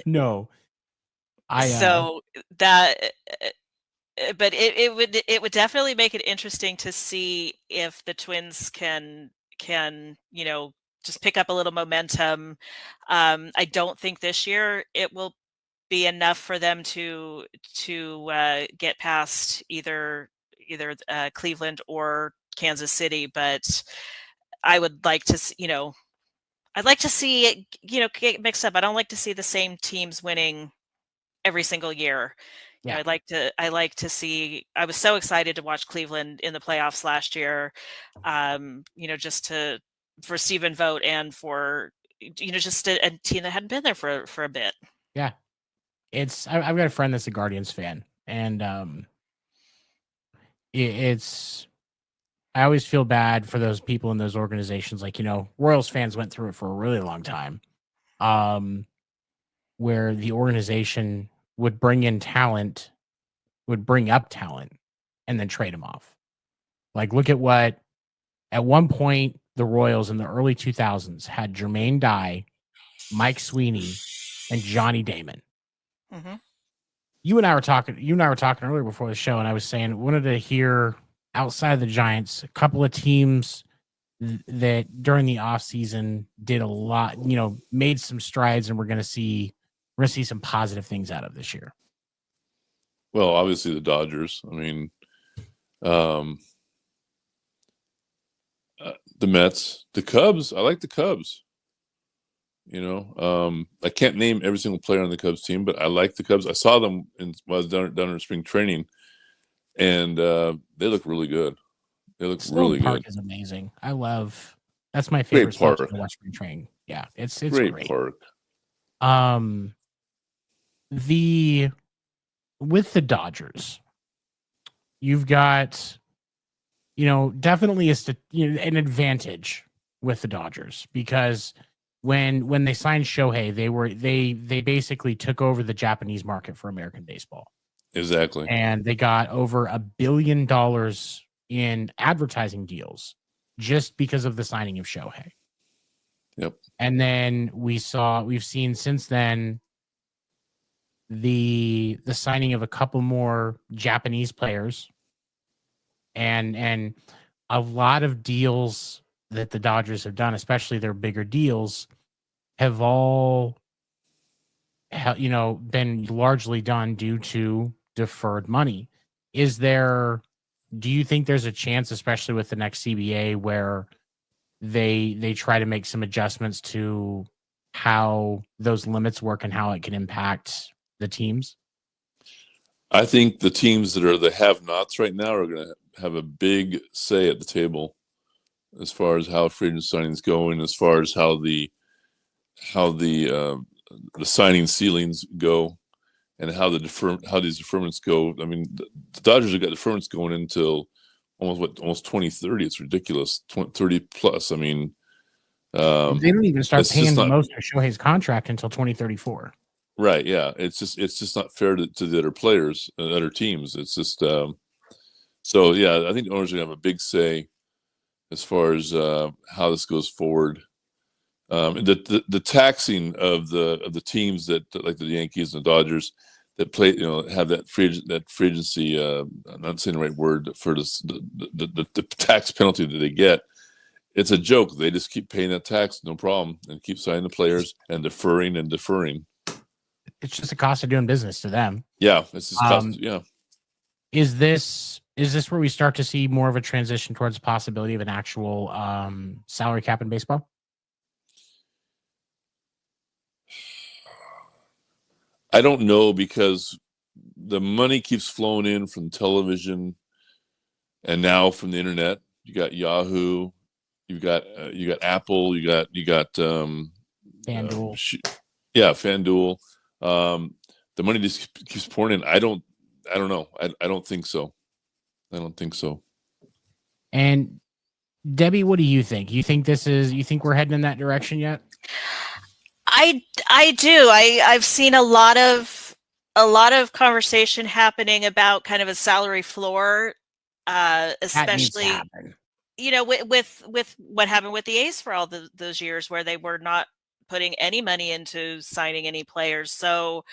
No. So that, but it would definitely make it interesting to see if the Twins can just pick up a little momentum. I don't think this year it will be enough for them to get past either Cleveland or Kansas City, but I would like to I'd like to see it get mixed up. I don't like to see the same teams winning every single year. Yeah. I like to see. I was so excited to watch Cleveland in the playoffs last year. Just for Stephen Vogt, and for just a team that hadn't been there for a bit. Yeah. I've got a friend that's a Guardians fan, and it's I always feel bad for those people in those organizations. Like, Royals fans went through it for a really long time, where the organization would bring up talent, and then trade them off. Like, look at at one point, the Royals in the early 2000s had Jermaine Dye, Mike Sweeney, and Johnny Damon. Mm-hmm. You and I were talking earlier before the show, and I was saying, wanted to hear, outside of the Giants, a couple of teams that during the offseason did a lot, made some strides, and we're going to see some positive things out of this year. Well, obviously the Dodgers. I mean, the Mets, the Cubs. I like the Cubs. I can't name every single player on the Cubs team, but I like the Cubs. I saw them when I was down in spring training, and they look really good. They look really Park good. Is amazing. That's my favorite spot to watch spring training. Yeah, it's great park. With the Dodgers, you've got, definitely an advantage with the Dodgers, because when they signed Shohei, they basically took over the Japanese market for American baseball. Exactly. And they got over $1 billion in advertising deals just because of the signing of Shohei. Yep. And then we've seen since then the signing of a couple more Japanese players, and a lot of deals that the Dodgers have done, especially their bigger deals, have all been largely done due to deferred money. Do you think there's a chance, especially with the next CBA, where they try to make some adjustments to how those limits work and how it can impact the teams? I think the teams that are the have-nots right now are going to have a big say at the table as far as how free agent signings going, as far as how the signing ceilings go, and how these deferments go. I mean, the Dodgers have got deferments going until almost 2030. It's ridiculous. 30 plus. I mean, they don't even start paying most of Shohei's contract until 2034. Right. Yeah. It's just not fair to the other players, other teams. It's just so yeah. I think the owners are gonna have a big say as far as how this goes forward. The taxing of the teams that like the Yankees and the Dodgers that play, have that free agency. I'm not saying the right word for this, the tax penalty that they get. It's a joke. They just keep paying that tax, no problem, and keep signing the players and deferring. It's just a cost of doing business to them. Yeah, it's just cost. Yeah. Is this where we start to see more of a transition towards the possibility of an actual salary cap in baseball? I don't know, because the money keeps flowing in from television and now from the internet. You got Yahoo, you got Apple, you got FanDuel. FanDuel. The money just keeps pouring in. I don't know. I don't think so. I don't think so. And Debbie, what do you think? You think we're heading in that direction yet? I do. I've seen a lot of conversation happening about kind of a salary floor, especially with what happened with the A's for all those years where they were not putting any money into signing any players. So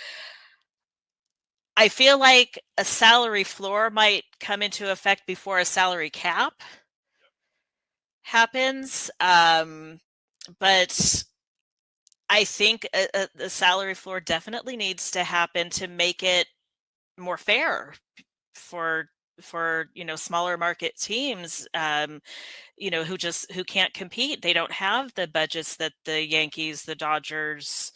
I feel like a salary floor might come into effect before a salary cap happens. But I think a salary floor definitely needs to happen to make it more fair for smaller market teams, who can't compete. They don't have the budgets that the Yankees, the Dodgers,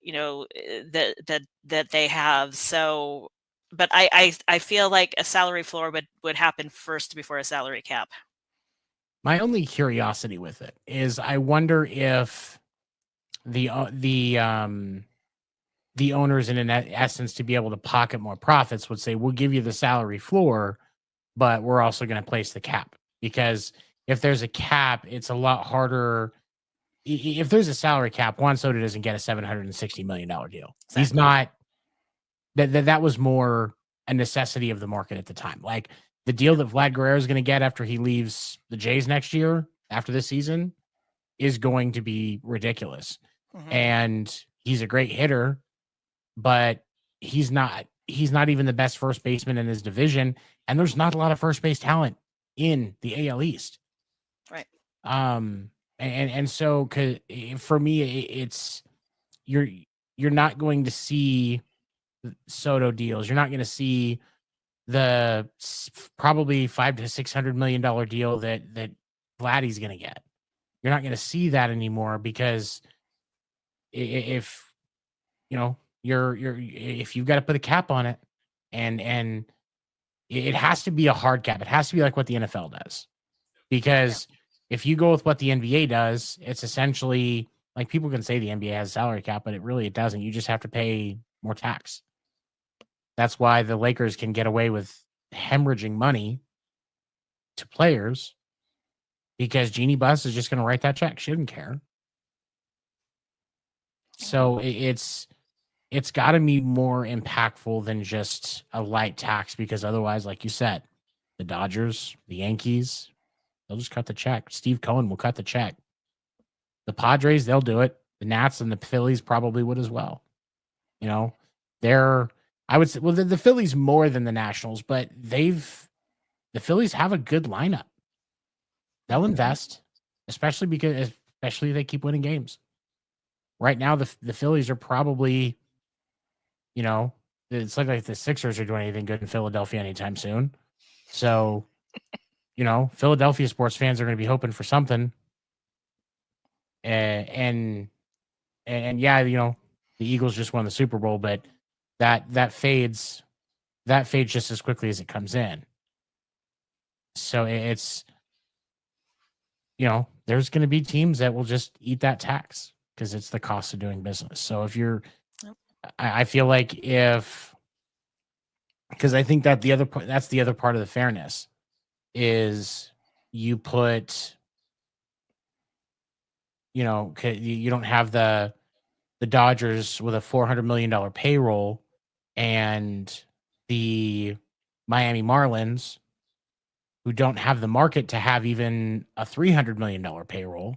that they have. So, but I feel like a salary floor would happen first before a salary cap. My only curiosity with it is I wonder if the owners, in essence, to be able to pocket more profits, would say, we'll give you the salary floor, but we're also going to place the cap. Because if there's a cap, it's a lot harder. If there's a salary cap, Juan Soto doesn't get a $760 million deal. Exactly. He's not. That was more a necessity of the market at the time. Like the deal that Vlad Guerrero is going to get after he leaves the Jays next year, after this season, is going to be ridiculous. Mm-hmm. And he's a great hitter, but he's not even the best first baseman in his division. And there's not a lot of first base talent in the AL East. Right. And so for me, it's you're not going to see Soto deals. You're not going to see the probably $500 to $600 million deal that Vladdy's going to get. You're not going to see that anymore, because if if you've got to put a cap on it, and it has to be a hard cap. It has to be like what the NFL does, because if you go with what the NBA does, it's essentially like, people can say the NBA has a salary cap, but it doesn't. You just have to pay more tax. That's why the Lakers can get away with hemorrhaging money to players, because Jeannie Buss is just going to write that check. She didn't care. So it's got to be more impactful than just a light tax, because otherwise, like you said, the Dodgers, the Yankees, they'll just cut the check. Steve Cohen will cut the check. The Padres, they'll do it. The Nats and the Phillies probably would as well. I would say, well, the Phillies more than the Nationals, but the Phillies have a good lineup. They'll invest, especially if they keep winning games. Right now, the Phillies are probably, it's like the Sixers are doing anything good in Philadelphia anytime soon. So, Philadelphia sports fans are going to be hoping for something. And yeah, the Eagles just won the Super Bowl, but that fades just as quickly as it comes in. So it's, there's going to be teams that will just eat that tax, because it's the cost of doing business. So I feel like because I think that that's the other part of the fairness is you put, you don't have the Dodgers with a $400 million payroll and the Miami Marlins, who don't have the market to have even a $300 million payroll,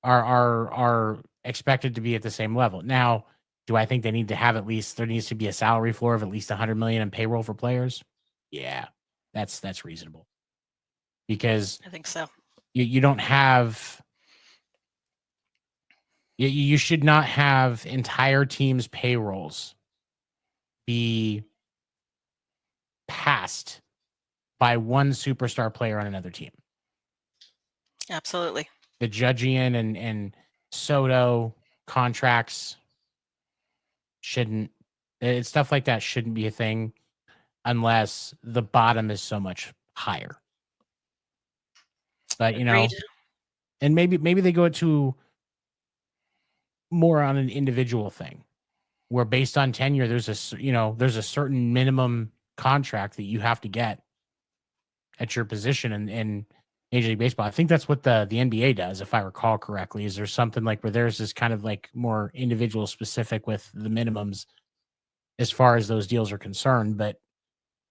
are expected to be at the same level. Now, do I think they need to have there needs to be a salary floor of at least $100 million in payroll for players? Yeah, that's reasonable, because I think so. You don't have. You should not have entire teams' payrolls be passed by one superstar player on another team. Absolutely. The Judgian and Soto contracts, shouldn't. It's stuff like that shouldn't be a thing unless the bottom is so much higher. But Agreed. and maybe they go to more on an individual thing, where based on tenure, there's a certain minimum contract that you have to get at your position in Major League Baseball. I think that's what the NBA does, if I recall correctly. Is there something like where there's this kind of like more individual specific with the minimums as far as those deals are concerned? But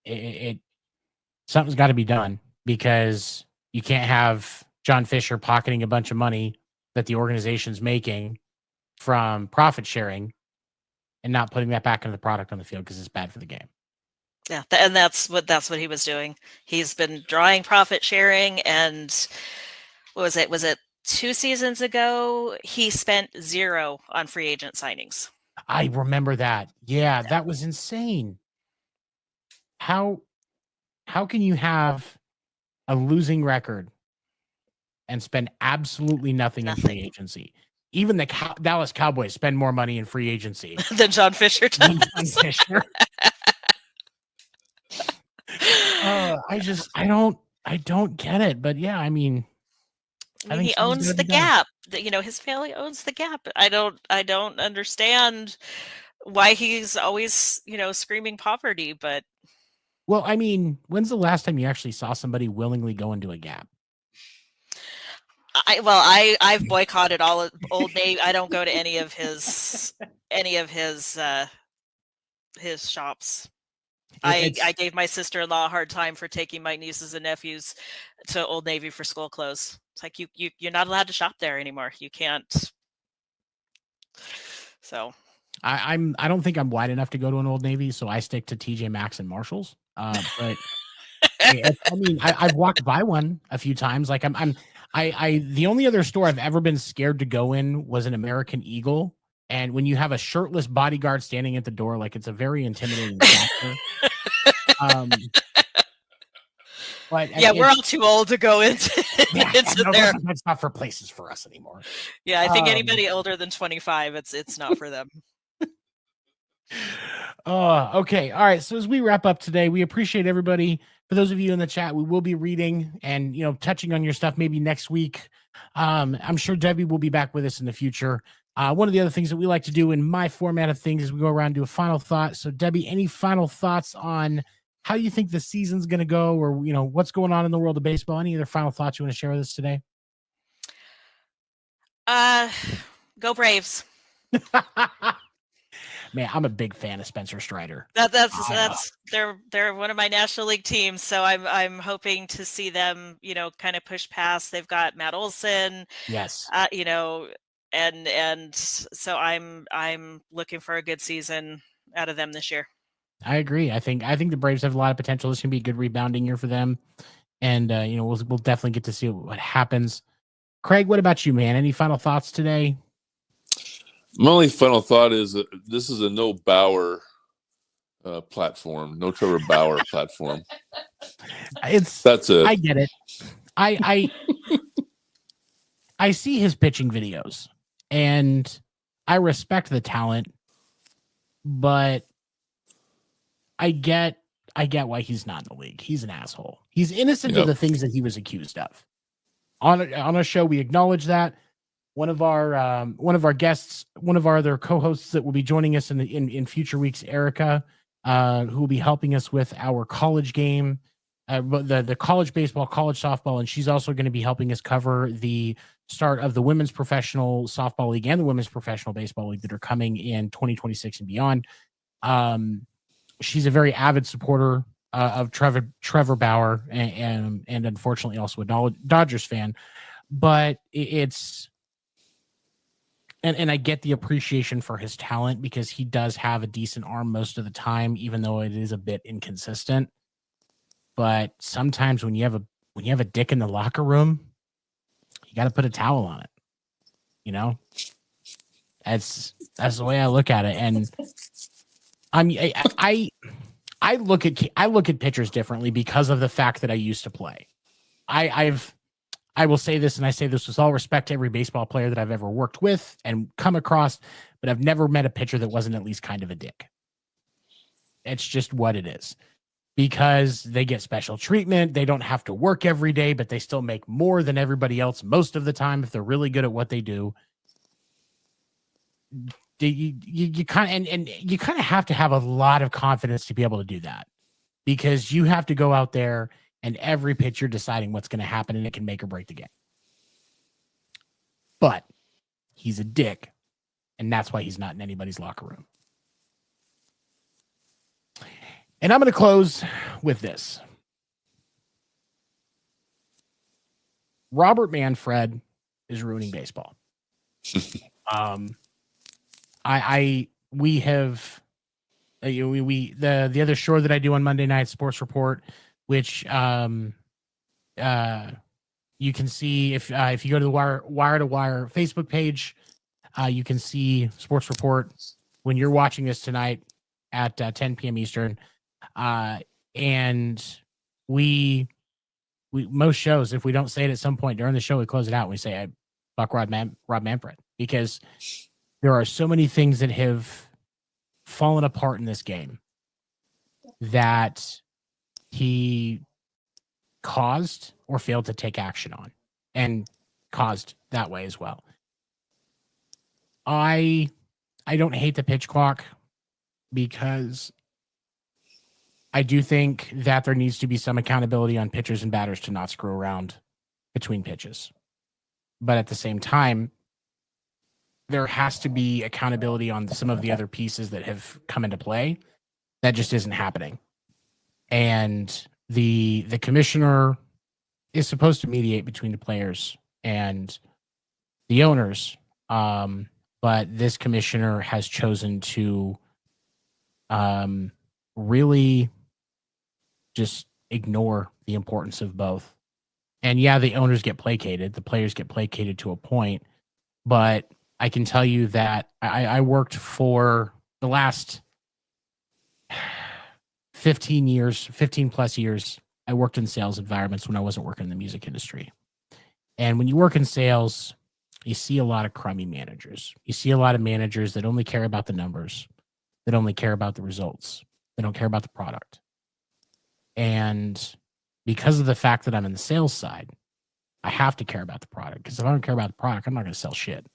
it something's got to be done, because you can't have John Fisher pocketing a bunch of money that the organization's making from profit sharing and not putting that back into the product on the field, because it's bad for the game. Yeah, and that's what he was doing. He's been drawing profit sharing, and what was it? Was it 2 seasons ago? He spent 0 on free agent signings. I remember that. Yeah, that was insane. How can you have a losing record and spend absolutely nothing in free agency? Even the Dallas Cowboys spend more money in free agency than John Fisher does. John Fisher. I don't get it. But yeah, I mean he owns the Gap. His family owns the Gap. I don't understand why he's always, screaming poverty. But well, I mean, when's the last time you actually saw somebody willingly go into a Gap? I've boycotted all of Old Navy. I don't go to any of his shops. I gave my sister-in-law a hard time for taking my nieces and nephews to Old Navy for school clothes. It's like you're not allowed to shop there anymore. You can't. So I don't think I'm wide enough to go to an Old Navy, so I stick to TJ Maxx and Marshalls. But I've walked by one a few times. Like the only other store I've ever been scared to go in was an American Eagle. And when you have a shirtless bodyguard standing at the door, like, it's a very intimidating factor. But yeah, we're all too old to go into there. That's not for places for us anymore. Yeah, I think anybody older than 25, it's not for them. Okay. All right. So as we wrap up today, we appreciate everybody. For those of you in the chat, we will be reading and, touching on your stuff maybe next week. I'm sure Debbie will be back with us in the future. One of the other things that we like to do in my format of things is we go around and do a final thought. So Debbie, any final thoughts on how you think the season's going to go, or, what's going on in the world of baseball? Any other final thoughts you want to share with us today? Go Braves. Man, I'm a big fan of Spencer Strider. They're one of my National League teams, so I'm hoping to see them, kind of push past. They've got Matt Olson. Yes. And so I'm looking for a good season out of them this year. I agree. I think the Braves have a lot of potential. This can be a good rebounding year for them, and we'll definitely get to see what happens. Craig, what about you, man? Any final thoughts today? My only final thought is that this is a no Bauer platform, no Trevor Bauer platform. That's it. I get it. I see his pitching videos, and I respect the talent, but I get why he's not in the league. He's an asshole. He's innocent of the things that he was accused of. On a show, we acknowledge that. One of our guests, one of our other co-hosts that will be joining us in future weeks, Erica, who will be helping us with our college game, the college baseball, college softball, and she's also going to be helping us cover the start of the women's professional softball league and the women's professional baseball league that are coming in 2026 and beyond. She's a very avid supporter of Trevor Bauer and unfortunately also a Dodgers fan, but it's. And I get the appreciation for his talent, because he does have a decent arm most of the time, even though it is a bit inconsistent. But sometimes when you have a dick in the locker room, you got to put a towel on it. That's the way I look at it. And I look at pitchers differently because of the fact that I used to play. I've I will say this, and I say this with all respect to every baseball player that I've ever worked with and come across, but I've never met a pitcher that wasn't at least kind of a dick. It's just what it is. Because they get special treatment. They don't have to work every day, but they still make more than everybody else most of the time if they're really good at what they do. You kind of have to have a lot of confidence to be able to do that, because you have to go out there and every pitcher deciding what's going to happen, and it can make or break the game. But he's a dick, and that's why he's not in anybody's locker room. And I'm going to close with this. Robert Manfred is ruining baseball. We have the other show that I do on Monday Night Sports Report, which you can see if you go to the Wire to Wire Facebook page, you can see Sports Report when you're watching this tonight at 10 p.m. Eastern. And we most shows, if we don't say it at some point during the show, we close it out and we say, fuck Rob Manfred, because there are so many things that have fallen apart in this game that he caused or failed to take action on, and caused that way as well. I don't hate the pitch clock, because I do think that there needs to be some accountability on pitchers and batters to not screw around between pitches. But at the same time, there has to be accountability on some of the other pieces that have come into play. That just isn't happening. And the commissioner is supposed to mediate between the players and the owners. But this commissioner has chosen to really just ignore the importance of both. And yeah, the owners get placated, the players get placated to a point, but I can tell you that I worked for the last 15 plus years. I worked in sales environments when I wasn't working in the music industry. And when you work in sales, you see a lot of crummy managers. You see a lot of managers that only care about the numbers, that only care about the results. They don't care about the product. And because of the fact that I'm in the sales side, I have to care about the product, because if I don't care about the product, I'm not going to sell shit.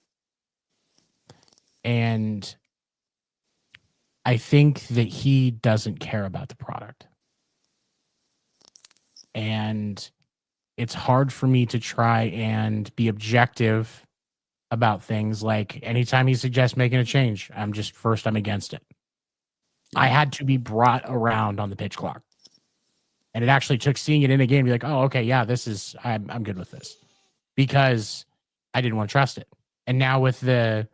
And I think that he doesn't care about the product. And it's hard for me to try and be objective about things. Like, anytime he suggests making a change, I'm against it. I had to be brought around on the pitch clock. And it actually took seeing it in a game to be like, oh, okay, yeah, I'm good with this. Because I didn't want to trust it. And now with the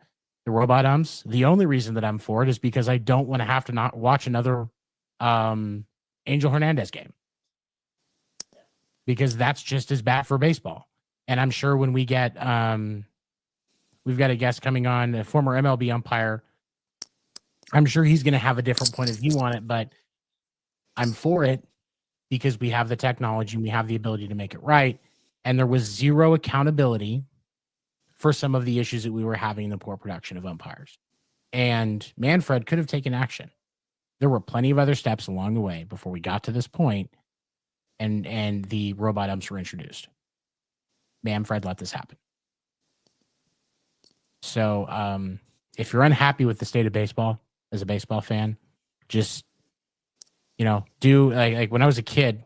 robot umps, the only reason that I'm for it is because I don't want to have to not watch another Angel Hernandez game. Because that's just as bad for baseball. And I'm sure when we get, we've got a guest coming on, a former MLB umpire, I'm sure he's going to have a different point of view on it, but I'm for it because we have the technology and we have the ability to make it right. And there was zero accountability for some of the issues that we were having in the poor production of umpires. And Manfred could have taken action. There were plenty of other steps along the way before we got to this point, and the robot umps were introduced. Manfred let this happen. So if you're unhappy with the state of baseball as a baseball fan, just, do like when I was a kid,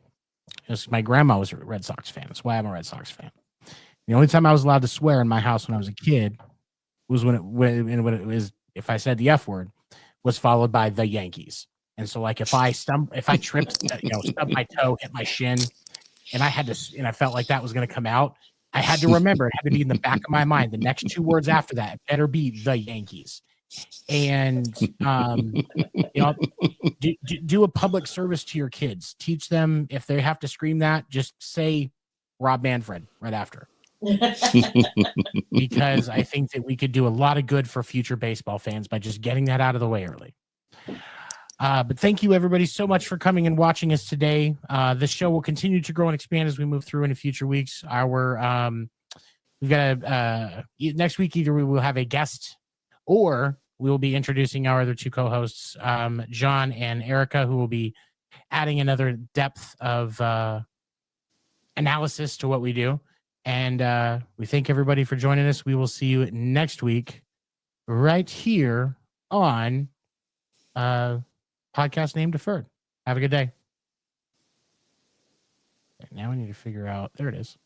my grandma was a Red Sox fan. That's why I'm a Red Sox fan. The only time I was allowed to swear in my house when I was a kid was when it was, if I said the F word, was followed by the Yankees. And so, like, if I tripped, stubbed my toe, hit my shin, and I felt like that was going to come out, I had to remember, it had to be in the back of my mind. The next two words after that better be the Yankees. And do a public service to your kids. Teach them, if they have to scream that, just say Rob Manfred right after. Because I think that we could do a lot of good for future baseball fans by just getting that out of the way early. But thank you everybody so much for coming and watching us today. This show will continue to grow and expand as we move through into future weeks. We've got next week, either we will have a guest or we will be introducing our other two co-hosts, John and Erica, who will be adding another depth of analysis to what we do. And we thank everybody for joining us. We will see you next week right here on podcast name Deferred. Have a good day. Now we need to figure out, there it is.